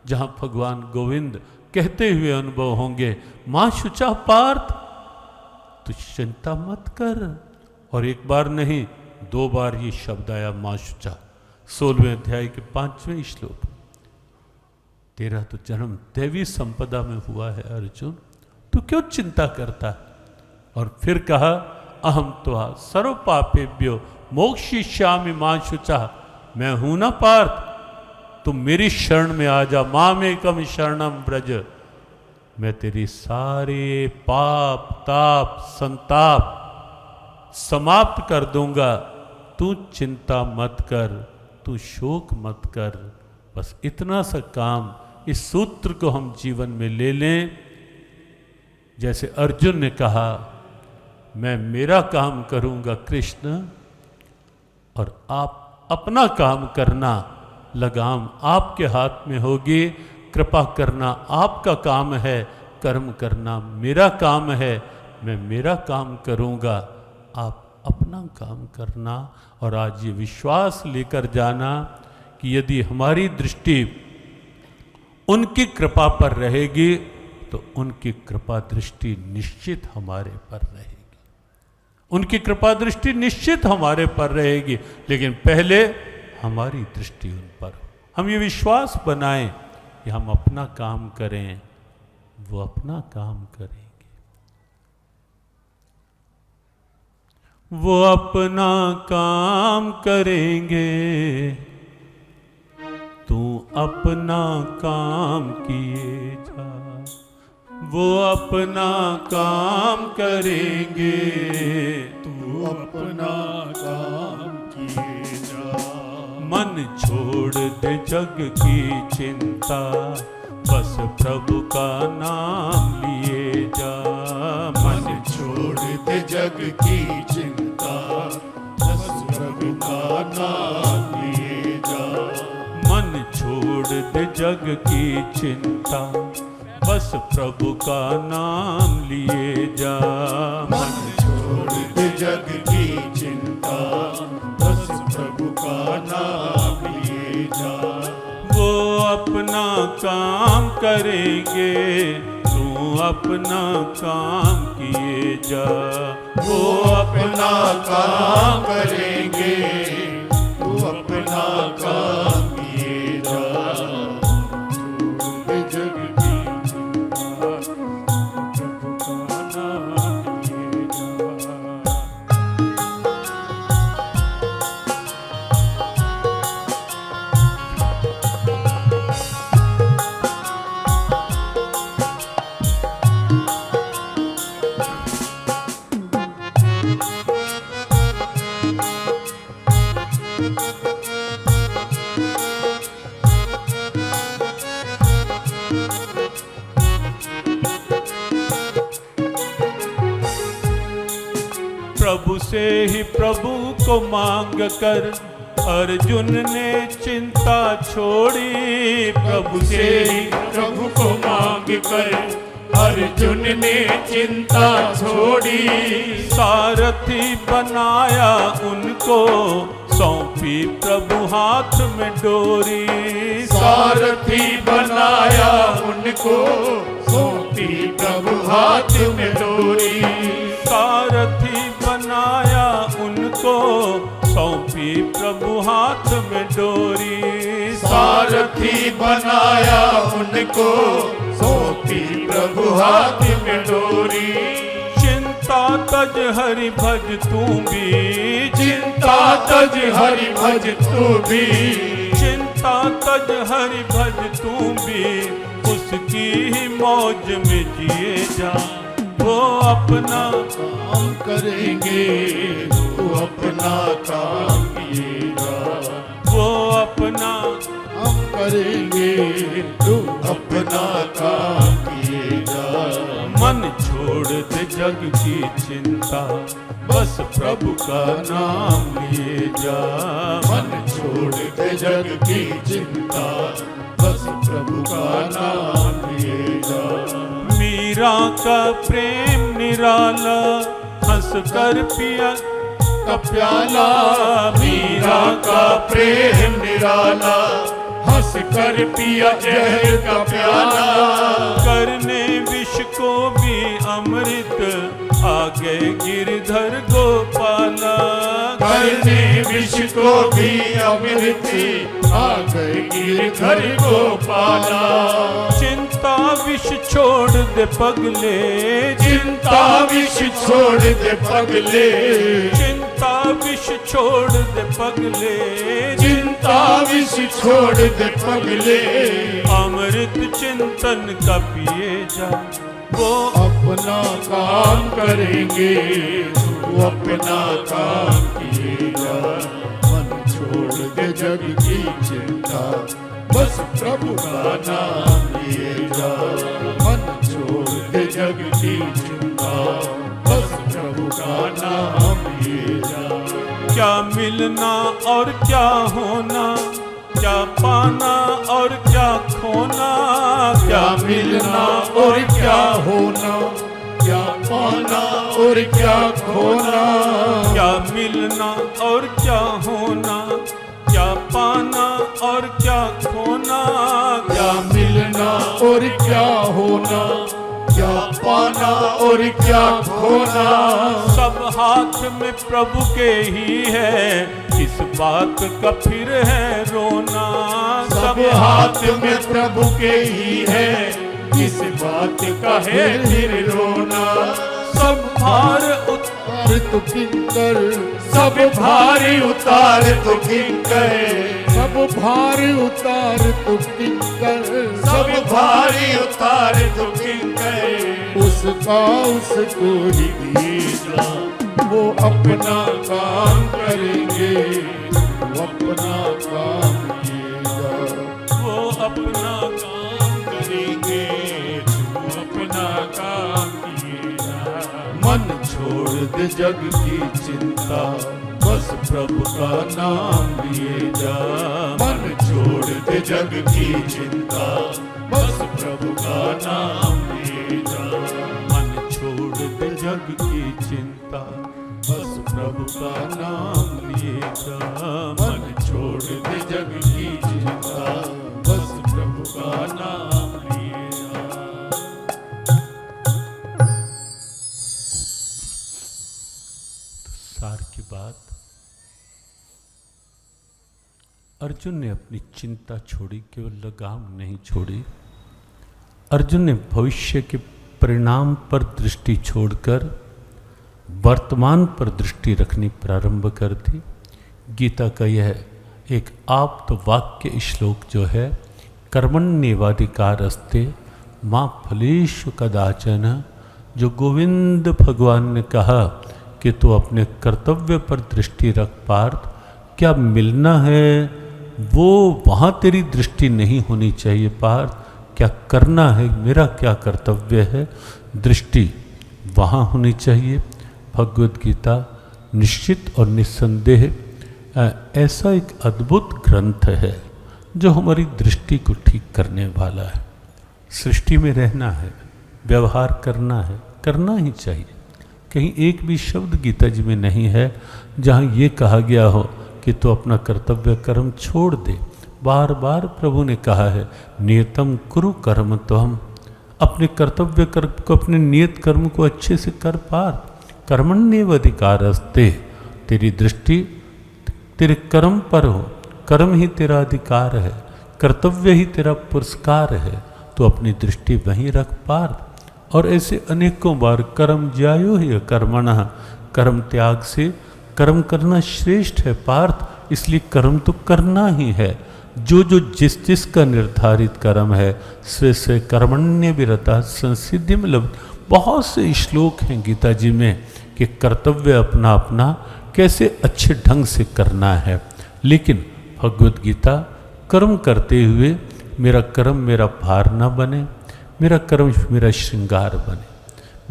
जहां भगवान गोविंद कहते हुए अनुभव होंगे, मां शुचा पार्थ, तू चिंता मत कर। और एक बार नहीं, 2 बार ये शब्द आया मां शुचा। 16वें अध्याय के 5वें श्लोक, तेरा तो जन्म दैवी संपदा में हुआ है अर्जुन, तू क्यों चिंता करता है। और फिर कहा, अहम त्वा सर्व पापेभ्यो मोक्षयिष्यामि मां शुचा, मैं हूं ना पार्थ, तुम मेरी शरण में आ जा, मामेकम शरणम व्रज, मैं तेरी सारे पाप ताप संताप समाप्त कर दूंगा। तू चिंता मत कर, तू शोक मत कर। बस इतना सा काम, इस सूत्र को हम जीवन में ले लें। जैसे अर्जुन ने कहा, मैं मेरा काम करूंगा कृष्ण, और आप अपना काम करना, लगाम आपके हाथ में होगी। कृपा करना आपका काम है, कर्म करना मेरा काम है। मैं मेरा काम करूंगा, आप अपना काम करना। और आज ये विश्वास लेकर जाना कि यदि हमारी दृष्टि उनकी कृपा पर रहेगी तो उनकी कृपा दृष्टि निश्चित हमारे पर रहेगी, उनकी कृपा दृष्टि निश्चित हमारे पर रहेगी। लेकिन पहले हमारी दृष्टि उन पर हो। हम ये विश्वास बनाएं कि हम अपना काम करें, वो अपना काम करेंगे। वो अपना काम करेंगे, तू अपना काम किए जा। वो अपना काम करेंगे, तू अपना काम किए जा। मन छोड़ दे जग की चिंता, बस प्रभु का नाम लिए जा। मन छोड़ दे जग की चिंता, बस प्रभु का नाम लिए जा। मन छोड़ दे जग की चिंता, बस प्रभु का नाम लिए जा। मन छोड़ दे जग की चिंता, बस प्रभु का नाम लिए जा। वो अपना काम करेंगे, तू अपना काम किए जा। वो अपना काम करेंगे, तू अपना काम किए जा। प्रभु से ही प्रभु को मांग कर अर्जुन ने चिंता छोड़ी। प्रभु से ही प्रभु को मांग कर अर्जुन ने चिंता छोड़ी। सारथी बनाया उनको सौंपी प्रभु हाथ में डोरी। सारथी बनाया उनको सौंपी प्रभु हाथ में डोरी। सारथी बनाया उनको सौंपी प्रभु हाथ में डोरी। सारथी बनाया उनको सौंपी प्रभु हाथ में डोरी। चिंता तज हरि भज तू भी। चिंता तज हरि भज तू भी। चिंता तज हरि भज तू भी। उसकी ही मौज में जिए जा। वो अपना काम करेंगे तू अपना काम किएगा। वो अपना हम करेंगे तू अपना काम किएगा। मन छोड़ दे जग की चिंता बस प्रभु का नाम लिए जा। मन छोड़ दे जग की चिंता बस प्रभु का नाम लिए जा। मीरा का प्रेम निराला हंस कर पिया का प्याला। मीरा का प्रेम निराला हंस कर पिया जहर का प्याला। करने विष को भी अमृत आ गए गिरधर गोपाला। करने विष को भी अमृत आ गए गिरधर गोपाला। चिंता विष छोड़ दे पगले। चिंता विष छोड़ दे पगले। चिंता विष छोड़ दे पगले। चिंता विष छोड़ दे पगले। अमृत चिंतन का पिए जा। वो अपना काम करेंगे तू अपना काम किएगा। मन छोड़ दे जग की चिंता बस प्रभु का नाम लिए जा। मन छोड़ दे जग की चिंता बस प्रभु का नाम लिए जा। क्या मिलना और क्या होना, क्या पाना और क्या खोना। क्या मिलना और क्या होना, क्या पाना और क्या खोना। क्या मिलना और क्या होना, क्या पाना और क्या खोना। क्या मिलना और क्या होना, क्या पाना और क्या खोना। सब हाथ में प्रभु के ही है, किस बात का फिर है रोना। सब हाथ में प्रभु के ही है, किस बात का है फिर रोना। सब भार उतार तो किंकर, सब भारी उतार तो किंकर। सब भारी उतार तो किंकर, सब भारी उतार तो किंकर। उसका उसको ही दीजा, वो अपना काम करेंगे, वो अपना काम किएगा। वो अपना काम करेंगे, वो अपना काम किएगा। मन छोड़ दे जग की चिंता, बस प्रभु का नाम लिए जा। मन छोड़ दे जग की चिंता, बस प्रभु का नाम लिए जा। मन छोड़ दे जग की चिंता, बस प्रभु का नाम लिए जा। मन छोड़ दे जग की चिंता, बस प्रभु का नाम लिए जा। सार की बात, अर्जुन ने अपनी चिंता छोड़ी, केवल लगाम नहीं छोड़ी। अर्जुन ने भविष्य के परिणाम पर दृष्टि छोड़कर वर्तमान पर दृष्टि रखनी प्रारंभ कर दी। गीता का यह एक आप्त वाक्य श्लोक जो है, कर्मण्येवाधिकारस्ते मा फलेषु कदाचन, जो गोविंद भगवान ने कहा कि तू अपने कर्तव्य पर दृष्टि रख पार्थ, क्या मिलना है वो वहाँ तेरी दृष्टि नहीं होनी चाहिए पार्थ, क्या करना है मेरा क्या कर्तव्य है, दृष्टि वहाँ होनी चाहिए। भगवद गीता निश्चित और निस्संदेह ऐसा एक अद्भुत ग्रंथ है जो हमारी दृष्टि को ठीक करने वाला है। सृष्टि में रहना है, व्यवहार करना है, करना ही चाहिए। कहीं एक भी शब्द गीता जी में नहीं है जहाँ ये कहा गया हो कि तो अपना कर्तव्य कर्म छोड़ दे। बार बार प्रभु ने कहा है नियतम कुरु कर्म त्वम, अपने कर्तव्य कर्म को, अपने नियत कर्म को अच्छे से कर पार। कर्मण्येव अधिकारस्ते, तेरी दृष्टि तेरे कर्म पर हो, कर्म ही तेरा अधिकार है, कर्तव्य ही तेरा पुरस्कार है, तो अपनी दृष्टि वहीं रख पार। और ऐसे अनेकों बार कर्म ज्यायो ही कर्मणः, कर्म त्याग से कर्म करना श्रेष्ठ है पार्थ, इसलिए कर्म तो करना ही है। जो जो जिस जिसका निर्धारित कर्म है स्वे स्वे कर्मण्य विरता संसिद्धि में लभ। बहुत से श्लोक हैं गीता जी में कि कर्तव्य अपना अपना कैसे अच्छे ढंग से करना है। लेकिन भगवत गीता कर्म करते हुए मेरा कर्म मेरा भार न बने, मेरा कर्म मेरा श्रृंगार बने,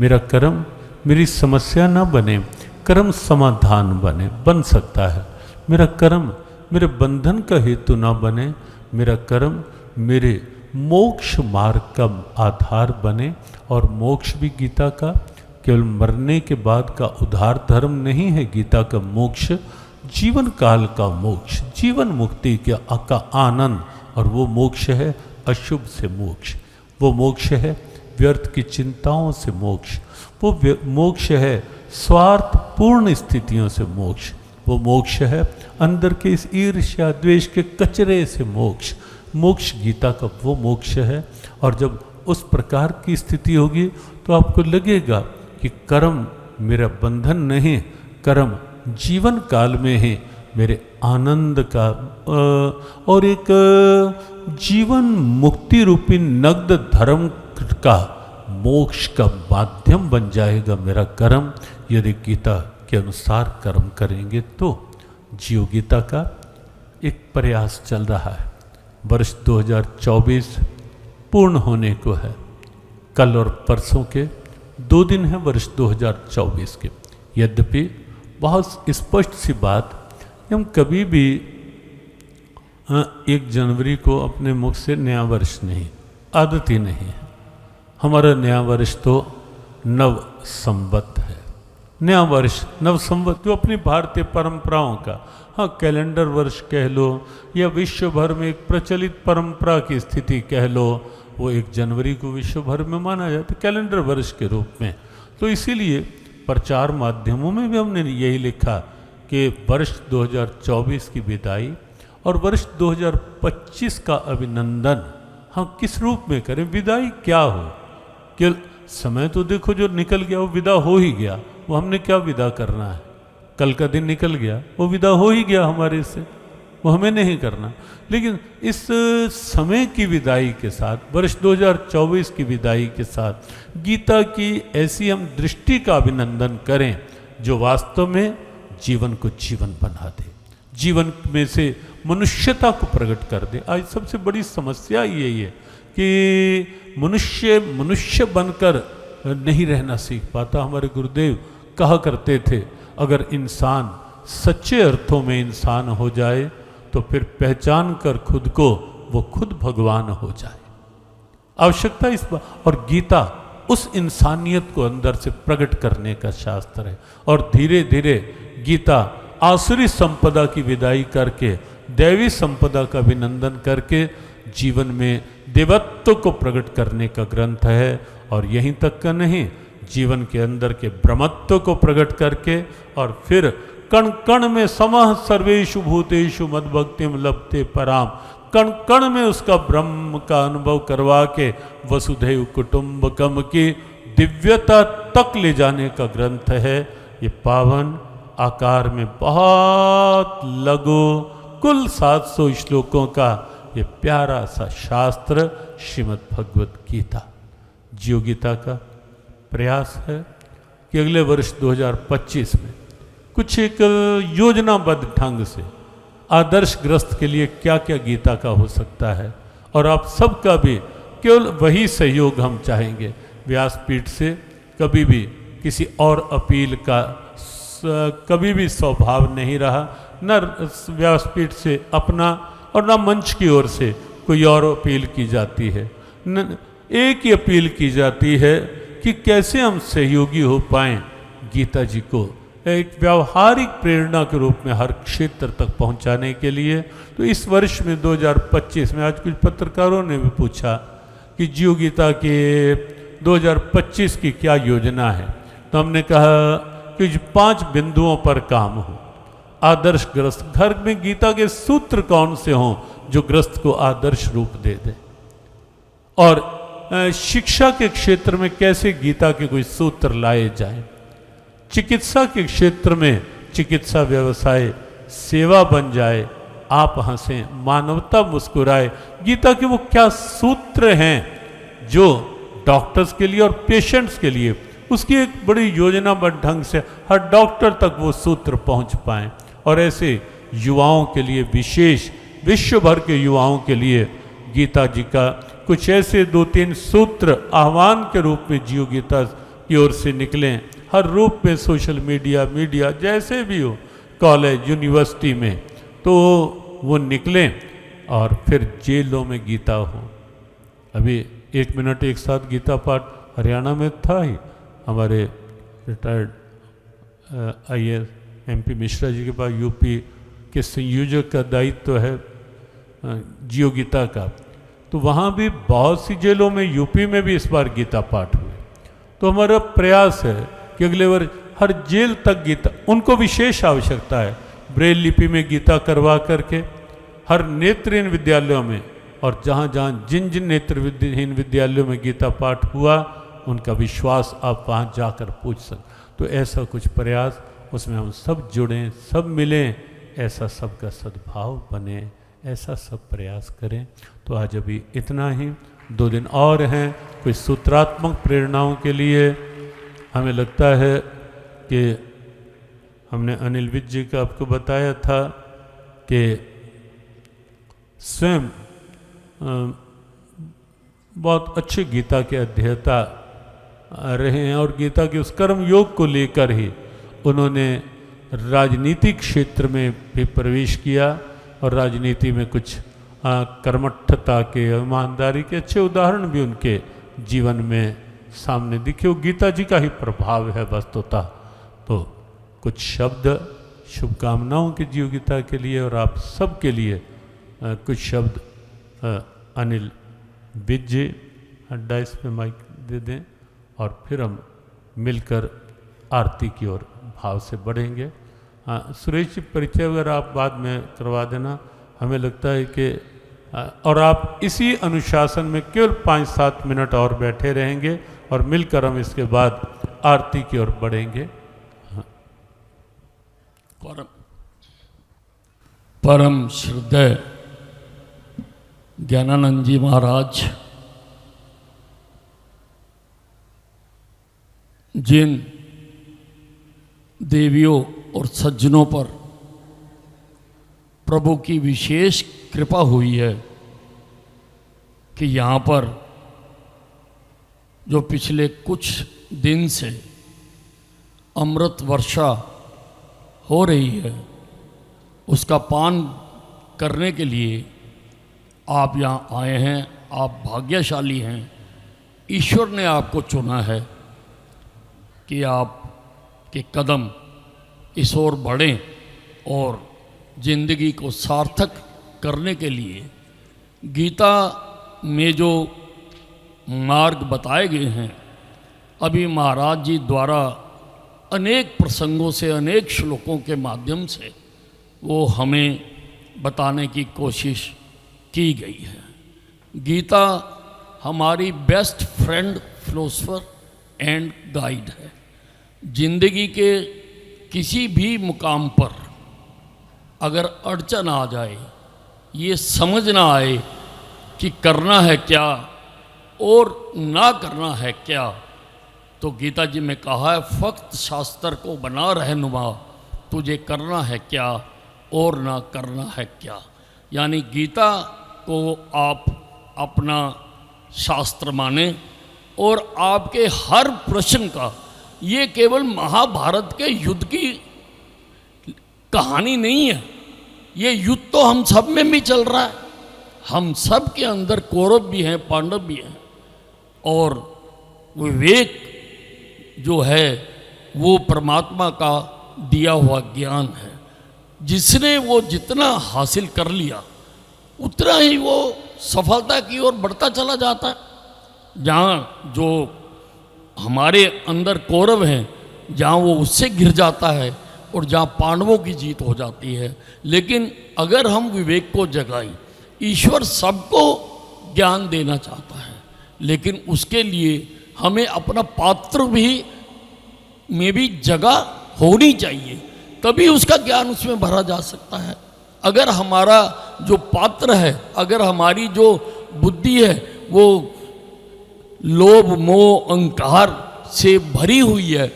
मेरा कर्म मेरी समस्या न बने, कर्म समाधान बन सकता है। मेरा कर्म मेरे बंधन का हेतु न बने, मेरा कर्म मेरे मोक्ष मार्ग का आधार बने। और मोक्ष भी गीता का केवल मरने के बाद का उद्धार धर्म नहीं है। गीता का मोक्ष जीवन काल का मोक्ष, जीवन मुक्ति का आनंद। और वो मोक्ष है अशुभ से मोक्ष, वो मोक्ष है व्यर्थ की चिंताओं से मोक्ष, वो मोक्ष है स्वार्थ पूर्ण स्थितियों से मोक्ष, वो मोक्ष है अंदर के इस ईर्ष्या द्वेष के कचरे से मोक्ष। मोक्ष गीता का वो मोक्ष है। और जब उस प्रकार की स्थिति होगी तो आपको लगेगा कि कर्म मेरा बंधन नहीं, कर्म जीवन काल में ही मेरे आनंद का और एक जीवन मुक्ति रूपी नग्न धर्म का मोक्ष का माध्यम बन जाएगा मेरा कर्म, यदि गीता के अनुसार कर्म करेंगे तो। जियो गीता का एक प्रयास चल रहा है। वर्ष 2024 पूर्ण होने को है। कल और परसों के 2 दिन हैं वर्ष 2024 के। यद्यपि बहुत स्पष्ट सी बात, हम कभी भी 1 जनवरी को अपने मुख से नया वर्ष नहीं, आदत ही नहीं है। हमारा नया वर्ष तो नव संवत है। नया वर्ष नव संवत जो अपनी भारतीय परंपराओं का, हाँ कैलेंडर वर्ष कह लो या विश्व भर में एक प्रचलित परंपरा की स्थिति कह लो, वो 1 जनवरी को विश्व भर में माना जाता है कैलेंडर वर्ष के रूप में। तो इसीलिए प्रचार माध्यमों में भी हमने यही लिखा कि वर्ष 2024 की विदाई और वर्ष 2025 का अभिनंदन हम किस रूप में करें। विदाई क्या हो, केवल समय तो देखो जो निकल गया वो विदा हो ही गया, वो हमने क्या विदा करना है। कल का दिन निकल गया, वो विदा हो ही गया हमारे से, वो हमें नहीं करना। लेकिन इस समय की विदाई के साथ, वर्ष 2024 की विदाई के साथ गीता की ऐसी हम दृष्टि का अभिनंदन करें जो वास्तव में जीवन को जीवन बना दे, जीवन में से मनुष्यता को प्रकट कर दे। आज सबसे बड़ी समस्या यही है कि मनुष्य बनकर नहीं रहना सीख पाता। हमारे गुरुदेव कहा करते थे अगर इंसान सच्चे अर्थों में इंसान हो जाए तो फिर पहचान कर खुद को वो खुद भगवान हो जाए। आवश्यकता इस बात, और गीता उस इंसानियत को अंदर से प्रकट करने का शास्त्र है। और धीरे धीरे गीता आसुरी संपदा की विदाई करके दैवी संपदा का अभिनंदन करके जीवन में देवत्व को प्रकट करने का ग्रंथ है। और यहीं तक का नहीं, जीवन के अंदर के ब्रह्मत्व को प्रकट करके और फिर कण कण में समः सर्वेषु भूतेषु मद्भक्तिम लभते पराम, कण कण में उसका ब्रह्म का अनुभव करवा के वसुधैव कुटुंबकम की दिव्यता तक ले जाने का ग्रंथ है। ये पावन आकार में बहुत लघु कुल 700 श्लोकों का ये प्यारा सा शास्त्र श्रीमद् भगवत गीता। जियो गीता का प्रयास है कि अगले वर्ष 2025 में कुछ एक योजनाबद्ध ढंग से आदर्शग्रस्त के लिए क्या क्या गीता का हो सकता है। और आप सबका भी केवल वही सहयोग हम चाहेंगे। व्यासपीठ से कभी भी किसी और अपील का कभी भी स्वभाव नहीं रहा, न व्यासपीठ से अपना और न मंच की ओर से कोई और अपील की जाती है। न एक ही अपील की जाती है कि कैसे हम सहयोगी हो पाएं गीता जी को एक व्यावहारिक प्रेरणा के रूप में हर क्षेत्र तक पहुंचाने के लिए। तो इस वर्ष में 2025 में आज कुछ पत्रकारों ने भी पूछा कि जियो गीता के 2025 की क्या योजना है, तो हमने कहा कि 5 बिंदुओं पर काम हो। आदर्श ग्रस्त, घर में गीता के सूत्र कौन से हों जो ग्रस्त को आदर्श रूप दे दे, और शिक्षा के क्षेत्र में कैसे गीता के कोई सूत्र लाए जाएं, चिकित्सा के क्षेत्र में चिकित्सा व्यवसाय सेवा बन जाए, आप हंसें, मानवता मुस्कुराए। गीता के वो क्या सूत्र हैं जो डॉक्टर्स के लिए और पेशेंट्स के लिए, उसकी एक बड़ी योजनाबद्ध ढंग से हर डॉक्टर तक वो सूत्र पहुंच पाएं। और ऐसे युवाओं के लिए विशेष, विश्व भर के युवाओं के लिए गीता जी का कुछ ऐसे 2-3 सूत्र आह्वान के रूप में जियो गीता की ओर से निकलें, हर रूप में, सोशल मीडिया जैसे भी हो, कॉलेज यूनिवर्सिटी में, तो वो निकलें और फिर जेलों में गीता हो। अभी 1 मिनट एक साथ गीता पाठ हरियाणा में था ही, हमारे retired IAS MP Mishra ji के पास यूपी के संयोजक का दायित्व है जियो गीता का, तो वहाँ भी बहुत सी जेलों में, यूपी में भी इस बार गीता पाठ हुए। तो हमारा प्रयास है कि अगले वर्ष हर जेल तक गीता, उनको विशेष आवश्यकता है ब्रेल लिपि में गीता करवा करके हर नेत्रहीन विद्यालयों में, और जहाँ जहाँ जिन जिन नेत्रहीन विद्यालयों में गीता पाठ हुआ उनका विश्वास आप वहाँ जाकर पूछ सकते। तो ऐसा कुछ प्रयास, उसमें हम सब जुड़ें, सब मिलें, ऐसा सबका सद्भाव बने, ऐसा सब प्रयास करें। तो आज अभी इतना ही, 2 दिन और हैं कोई सूत्रात्मक प्रेरणाओं के लिए। हमें लगता है कि हमने अनिल विज जी का आपको बताया था कि स्वयं बहुत अच्छे गीता के अध्येता रहे हैं, और गीता के उस कर्म योग को लेकर ही उन्होंने राजनीतिक क्षेत्र में भी प्रवेश किया, और राजनीति में कुछ कर्मठता के, ईमानदारी के अच्छे उदाहरण भी उनके जीवन में सामने दिखे। वो गीता जी का ही प्रभाव है वस्तुतः। तो कुछ शब्द शुभकामनाओं के जियो गीता के लिए और आप सब के लिए कुछ शब्द अनिल विज जी डाइस पे माइक दे दें, और फिर हम मिलकर आरती की ओर भाव से बढ़ेंगे। सुरेश जी परिचय अगर आप बाद में करवा देना, हमें लगता है कि, और आप इसी अनुशासन में केवल 5-7 मिनट और बैठे रहेंगे और मिलकर हम इसके बाद आरती की ओर बढ़ेंगे। परम श्रद्धेय ज्ञानानंद जी महाराज, जिन देवियों और सज्जनों पर प्रभु की विशेष कृपा हुई है कि यहाँ पर जो पिछले कुछ दिन से अमृत वर्षा हो रही है, उसका पान करने के लिए आप यहाँ आए हैं। आप भाग्यशाली हैं, ईश्वर ने आपको चुना है कि आप के कदम इस ओर बढ़ें और जिंदगी को सार्थक करने के लिए गीता में जो मार्ग बताए गए हैं, अभी महाराज जी द्वारा अनेक प्रसंगों से, अनेक श्लोकों के माध्यम से वो हमें बताने की कोशिश की गई है। गीता हमारी best friend, philosopher and guide है। जिंदगी के किसी भी मुकाम पर अगर अड़चन आ जाए, ये समझ ना आए कि करना है क्या और ना करना है क्या, तो गीता जी में कहा है, फक्त शास्त्र को बना रहनुमा, तुझे करना है क्या और ना करना है क्या। यानी गीता को आप अपना शास्त्र माने और आपके हर प्रश्न का ये केवल महाभारत के युद्ध की कहानी नहीं है, ये युद्ध तो हम सब में भी चल रहा है। हम सब के अंदर कौरव भी हैं, पांडव भी हैं, और विवेक जो है वो परमात्मा का दिया हुआ ज्ञान है। जिसने वो जितना हासिल कर लिया उतना ही वो सफलता की ओर बढ़ता चला जाता है। जहाँ जो हमारे अंदर कौरव हैं, जहाँ वो उससे गिर जाता है और जहाँ पांडवों की जीत हो जाती है। लेकिन अगर हम विवेक को जगाएं, ईश्वर सबको ज्ञान देना चाहता है, लेकिन उसके लिए हमें अपना पात्र भी में भी जगह होनी चाहिए, तभी उसका ज्ञान उसमें भरा जा सकता है। अगर हमारा जो पात्र है, अगर हमारी जो बुद्धि है वो लोभ मोह अहंकार से भरी हुई है,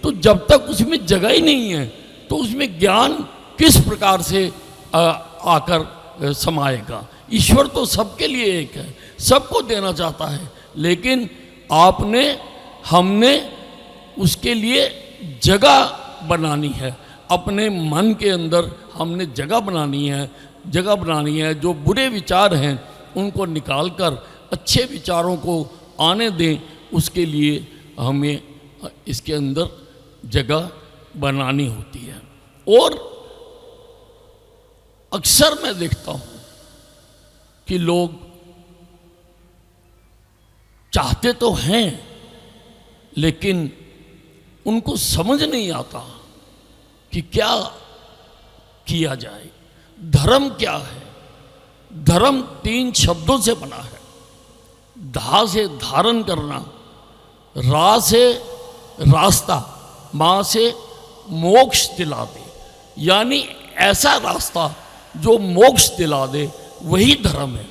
तो जब तक उसमें जगह ही नहीं है तो उसमें ज्ञान किस प्रकार से आकर समाएगा। ईश्वर तो सबके लिए एक है, सबको देना चाहता है, लेकिन हमने उसके लिए जगह बनानी है। अपने मन के अंदर हमने जगह बनानी है। जो बुरे विचार हैं उनको निकालकर अच्छे विचारों को आने दें, उसके लिए हमें इसके अंदर जगह बनानी होती है। और अक्सर मैं देखता हूँ कि लोग चाहते तो हैं, लेकिन उनको समझ नहीं आता कि क्या किया जाए। धर्म क्या है? धर्म 3 शब्दों से बना है। धा से धारण करना, रा से रास्ता, मां से मोक्ष दिला दे, यानी ऐसा रास्ता जो मोक्ष दिला दे वही धर्म है।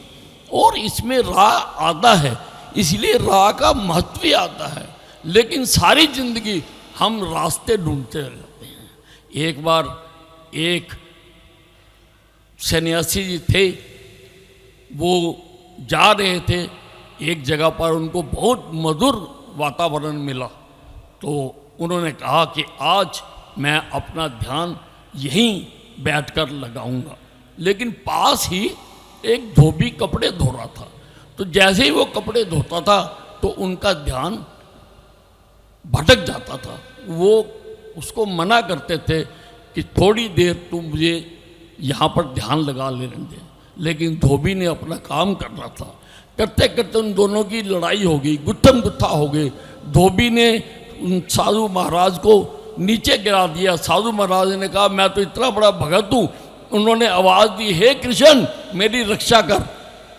और इसमें रा आता है, इसलिए रा का महत्व भी आता है। लेकिन सारी जिंदगी हम रास्ते ढूंढते रहते हैं। एक बार एक सन्यासी जी थे, वो जा रहे थे एक जगह पर, उनको बहुत मधुर वातावरण मिला, तो उन्होंने कहा कि आज मैं अपना ध्यान यहीं बैठकर लगाऊंगा। लेकिन पास ही एक धोबी कपड़े धो रहा था, तो जैसे ही वो कपड़े धोता था तो उनका ध्यान भटक जाता था। वो उसको मना करते थे कि थोड़ी देर तू मुझे यहाँ पर ध्यान लगा लेने दे, लेकिन धोबी ने अपना काम करना था। करते करते उन दोनों की लड़ाई हो गई, गुत्थम गुत्था हो गए। धोबी ने उन साधु महाराज को नीचे गिरा दिया। साधु महाराज ने कहा मैं तो इतना बड़ा भगत हूँ। उन्होंने आवाज़ दी, हे कृष्ण मेरी रक्षा कर,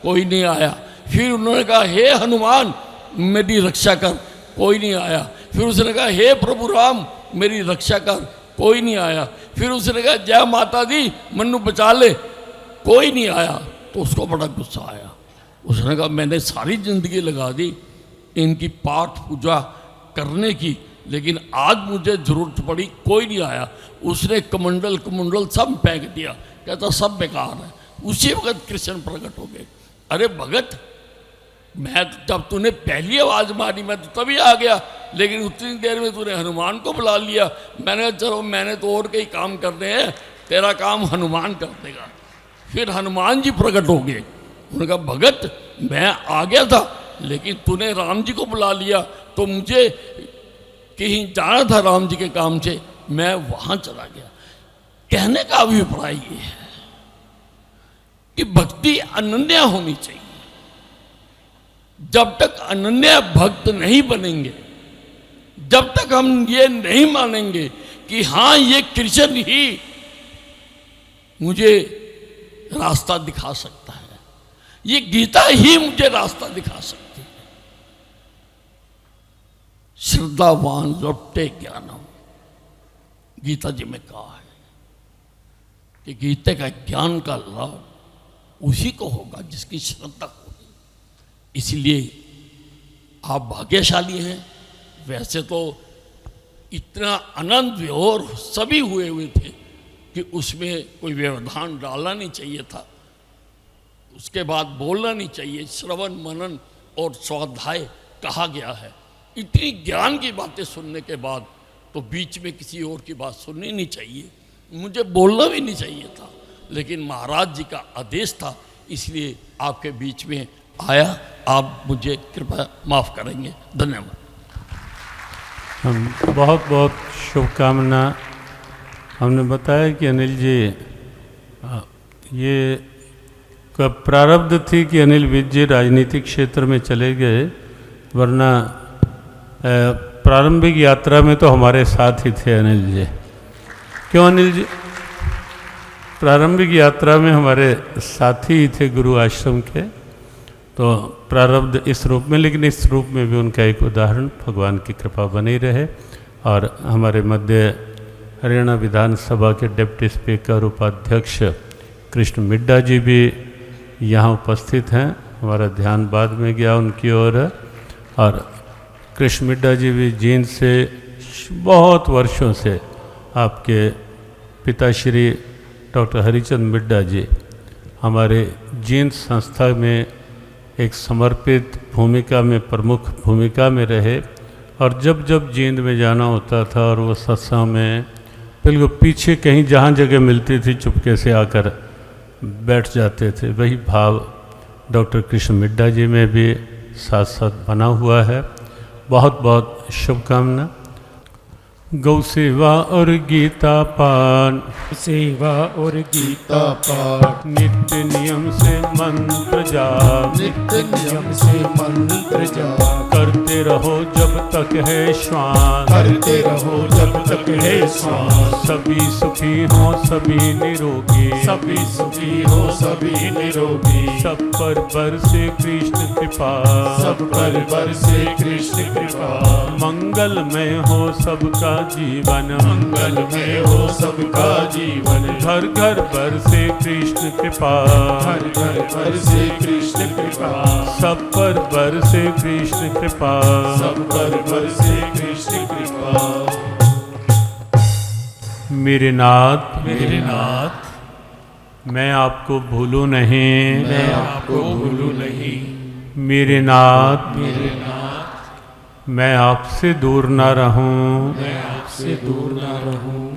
कोई नहीं आया। फिर उन्होंने कहा हे हनुमान मेरी रक्षा कर, कोई नहीं आया। फिर उसने कहा हे प्रभु राम मेरी रक्षा कर, कोई नहीं आया। फिर उसने कहा जय माता दी मन्नू बचा ले, कोई नहीं आया। तो उसको बड़ा गुस्सा आया। उसने कहा मैंने सारी जिंदगी लगा दी इनकी पाठ पूजा करने की, लेकिन आज मुझे जरूरत पड़ी, कोई नहीं आया। उसने कमंडल सब फेंक दिया, कहता सब बेकार है। उसी वक्त कृष्ण प्रकट हो गए। अरे भगत, मैं जब तूने पहली आवाज़ मारी मैं तो तभी आ गया, लेकिन उतनी देर में तूने हनुमान को बुला लिया। मैंने चलो मैंने तो और कई काम करने हैं, तेरा काम हनुमान कर देगा। फिर हनुमान जी प्रकट हो गए। उन्होंने कहा भगत मैं आ गया था, लेकिन तूने राम जी को बुला लिया, तो मुझे कहीं जाना था राम जी के काम से, मैं वहाँ चला गया। कहने का अभिप्राय ये है कि भक्ति अनन्या होनी चाहिए। जब तक अनन्या भक्त नहीं बनेंगे, जब तक हम ये नहीं मानेंगे कि हाँ ये कृष्ण ही मुझे रास्ता दिखा सकता है, ये गीता ही मुझे रास्ता दिखा सकती है। श्रद्धावान लौटे ज्ञानम, गीता जी में कहा है कि गीता का ज्ञान का लाभ उसी को होगा जिसकी श्रद्धा होगी। इसलिए आप भाग्यशाली हैं। वैसे तो इतना आनंद विभोर सभी हुए थे कि उसमें कोई व्यवधान डालना नहीं चाहिए था, उसके बाद बोलना नहीं चाहिए। श्रवण मनन और स्वाध्याय कहा गया है, इतनी ज्ञान की बातें सुनने के बाद तो बीच में किसी और की बात सुननी नहीं चाहिए, मुझे बोलना भी नहीं चाहिए था, लेकिन महाराज जी का आदेश था, इसलिए आपके बीच में आया। आप मुझे कृपया माफ़ करेंगे। धन्यवाद। हम बहुत बहुत शुभकामना। हमने बताया कि अनिल जी ये कब प्रारब्ध थी कि अनिल विज जी राजनीतिक क्षेत्र में चले गए, वरना प्रारंभिक यात्रा में तो हमारे साथ ही थे अनिल जी। क्यों अनिल जी? प्रारंभिक यात्रा में हमारे साथी ही थे गुरु आश्रम के। तो प्रारब्ध इस रूप में, लेकिन इस रूप में भी उनका एक उदाहरण भगवान की कृपा बनी रहे। और हमारे मध्य हरियाणा विधानसभा के डिप्टी स्पीकर उपाध्यक्ष कृष्ण मिड्डा जी भी यहाँ उपस्थित हैं। हमारा ध्यान बाद में गया उनकी ओर। और कृष्ण मिड्डा जी भी जींद से बहुत वर्षों से आपके पिताश्री डॉक्टर हरिचंद मिड्डा जी हमारे जींद संस्था में एक समर्पित भूमिका में, प्रमुख भूमिका में रहे। और जब जब जींद में जाना होता था और वो सत्संग में बिल्कुल पीछे कहीं जहाँ जगह मिलती थी चुपके से आकर बैठ जाते थे। वही भाव डॉक्टर कृष्ण मिड्डा जी में भी साथ साथ बना हुआ है। बहुत बहुत शुभकामना। गौ सेवा और गीता पान, सेवा और गीता पाठ, नित्य नियम से मंत्र जाप, नित्य नियम से मंत्र जाप, करते रहो जब तक है श्वास, करते रहो जब तक है श्वास। सभी सुखी हो सभी निरोगी, सभी सुखी हो सभी निरोगी, सब पर बरसे कृष्ण कृपा, सब पर बरसे कृष्ण कृपा। मंगलमय हो सबका जीवन, मंगलमय हो सबका जीवन, घर घर बरसे कृष्ण कृपा, हर घर बरसे कृष्ण कृपा, सब पर बरसे कृष्ण कृपा, सब पर बरसे कृष्ण कृपा। मेरे नाथ मेरे नाथ, मैं आपको भूलूं नहीं, मैं आपको भूलूं नहीं। मेरे नाथ मेरे नाथ, मैं आपसे दूर ना रहूं, मैं आपसे दूर ना रहूं,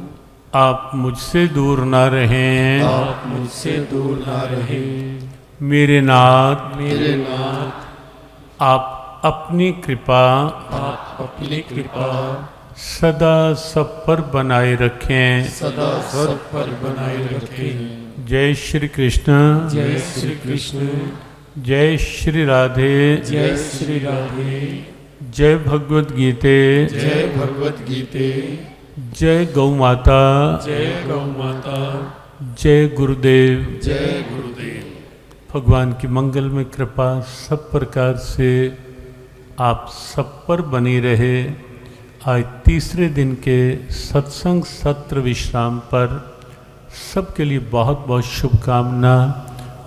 आप मुझसे दूर ना रहें। आप मुझसे दूर ना रहे। मेरे नाथ मेरे नाथ, आप अपनी कृपा आप अपनी कृपा सदा सब पर बनाए रखें। सदा सब पर बनाए रखें। जय श्री कृष्ण, जय श्री कृष्ण, जय श्री राधे, जय श्री राधे, जय भगवत गीते, जय भगवत गीते, जय गौ माता, जय गौ माता, जय गुरुदेव। जय गुरुदेव। भगवान की मंगल में कृपा सब प्रकार से आप सब पर बनी रहे। आज तीसरे दिन के सत्संग सत्र विश्राम पर सबके लिए बहुत बहुत शुभकामना।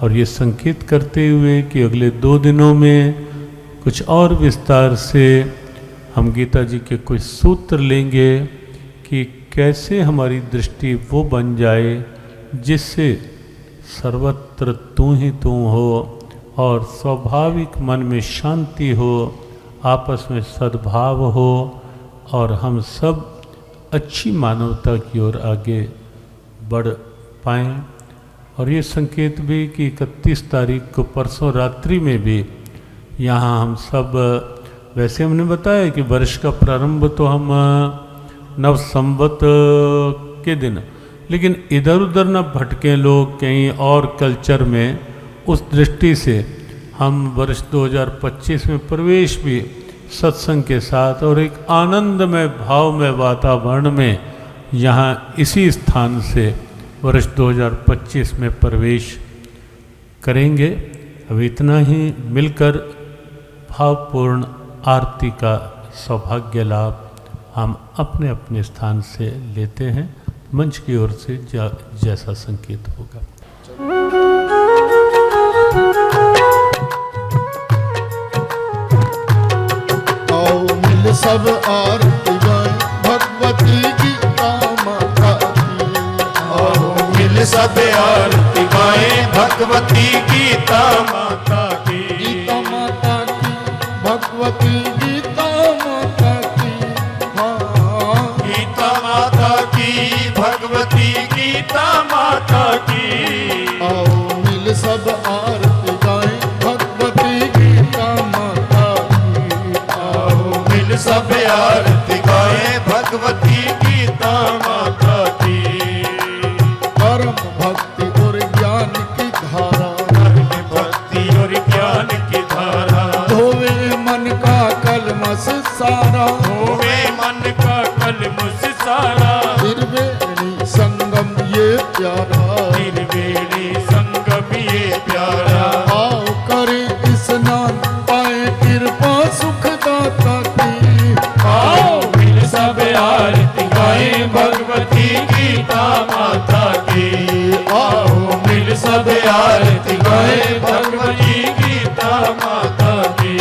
और ये संकेत करते हुए कि अगले 2 दिनों में कुछ और विस्तार से हम गीता जी के कुछ सूत्र लेंगे कि कैसे हमारी दृष्टि वो बन जाए जिससे सर्वत्र तू ही तू हो और स्वाभाविक मन में शांति हो, आपस में सद्भाव हो और हम सब अच्छी मानवता की ओर आगे बढ़ पाएँ। और ये संकेत भी कि 31 तारीख को परसों रात्रि में भी यहाँ हम सब, वैसे हमने बताया कि वर्ष का प्रारंभ तो हम नव संवत के दिन, लेकिन इधर उधर न भटकें लोग कहीं और कल्चर में। उस दृष्टि से हम वर्ष 2025 में प्रवेश भी सत्संग के साथ और एक आनंदमय भावमय वातावरण में यहाँ इसी स्थान से वर्ष 2025 में प्रवेश करेंगे। अब इतना ही मिलकर भावपूर्ण आरती का सौभाग्य लाभ हम अपने अपने स्थान से लेते हैं। मंच की ओर से जैसा संकेत होगा। आओ मिल सब आरती गाएं भगवती गीता माता की। आओ मिल सब आरती गाएं भगवती गीता माता की। गीता माता की, भगवती गीता माता मिल सब आरती गाए भगवती गीता माता की। कर्म भक्ति और ज्ञान की धारा, कर्म भक्ति और ज्ञान की धारा, धोवे मन का कलमस सारा, धोवे मन का कलमस सारा। त्रिवेणी संगम ये प्यारा, त्रिवेणी संगम ये प्यारा। आओ करे स्नान पाए कृपा सुखदाता की। आओ मिल सब आरती गाए भगवती गीता माता की। आओ मिल सब आरती गाए भगवती गीता माता की।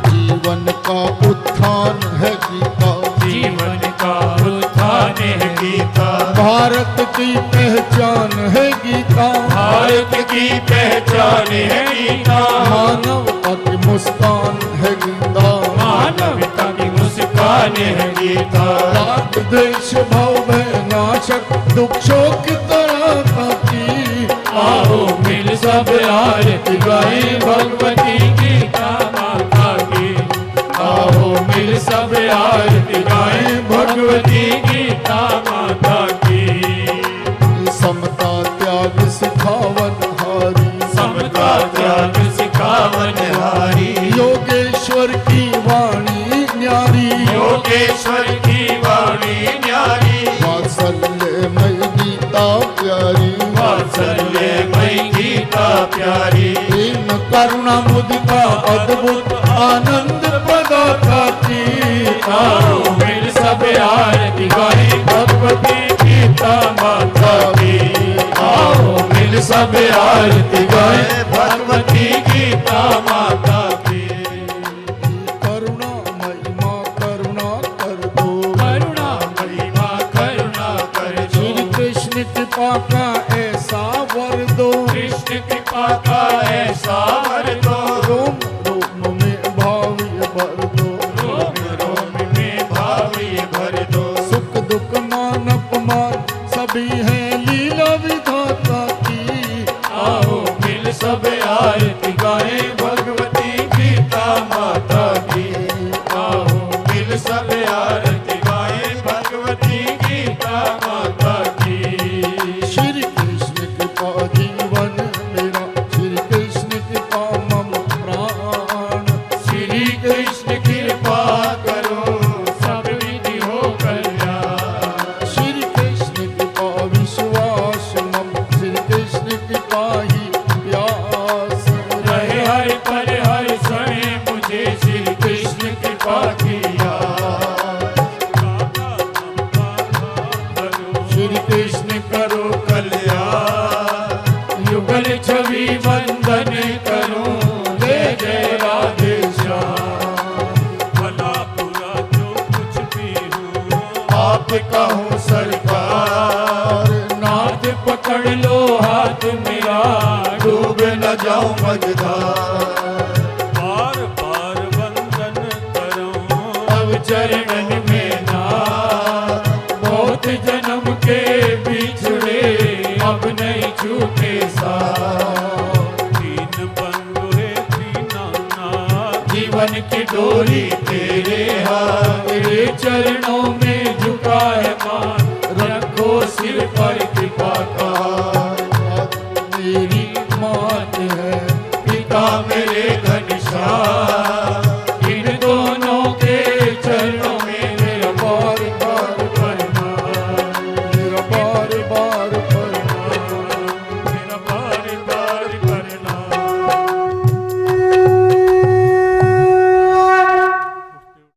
जीवन का उत्थान है गीता, जीवन का उत्थान है गीता। भारत की पहचान है गीता, भारत की पहचान है गीता। मानवता की मुस्कान है गीता, मानवता की मुस्कान है गीता। राग द्वेष भाव भय नाशक दुख शोक तरह की। आओ मिल सब आरती गाए भगवती गीता माता की। आओ मिल सब आरती गाए भगवती गीता माता की। समता त्याग सिखावन हारी, समता त्याग सिखावन हारी। योगेश्वर की वाणी न्यारी, योगेश्वर की वाणी न्यारी। वात्सल्यमय गीता प्यारी, वात्सल्यमय गीता प्यारी। प्रेम करुणा मुदिता अद्भुत आनंद प्रदाता की। आओ मिल सब आरती गाए भगवती गीता माता की। आओ मिल सब आरती गाए भगवती गीता माता की। करुणा महिमा करुणा कर दो, करुणा महिमा करुणा कर दो। श्री कृष्ण कृपा का ऐसा वर दो, कृष्ण कृपा का ऐसा वर दो। रोम रोम में भाव ये भर दो, रोम रोम में भाव ये भर दो। सुख दुख मान अपमान सभी है लीला विधाता की। आओ मिल सब आरती गाए भगवती गीता माता की। आओ मिल सब आरती गाए भगवती गीता माता की। श्री कृष्ण कृपा जीवन मेरा, श्री कृष्ण कृपा मम प्राण। श्री कृष्ण कृपा करो सब विधि हो कल्याण। श्री कृष्ण कृपा विश्वास मम, श्री कृष्ण कृपा ही प्यास। रहे हर पर हर समय मुझे श्री कृष्ण कृपा की याद। श्री कृष्ण करो कल्याण, युगल छवि वंदन करो। जय जय राधे श्याम। भला बुरा जो कुछ भी हो आपका हूँ सरकार। नाथ पकड़ लो हाथ मेरा, डूब न जाऊं मझधार। बार बार वंदन करो अब चरणन में ना। बहुत जन्म के बिछड़े अब नहीं छूटे साथ। तीन बंधु है तीना नाथ, जीवन की डोरी तेरे हाथ। तेरे चरणों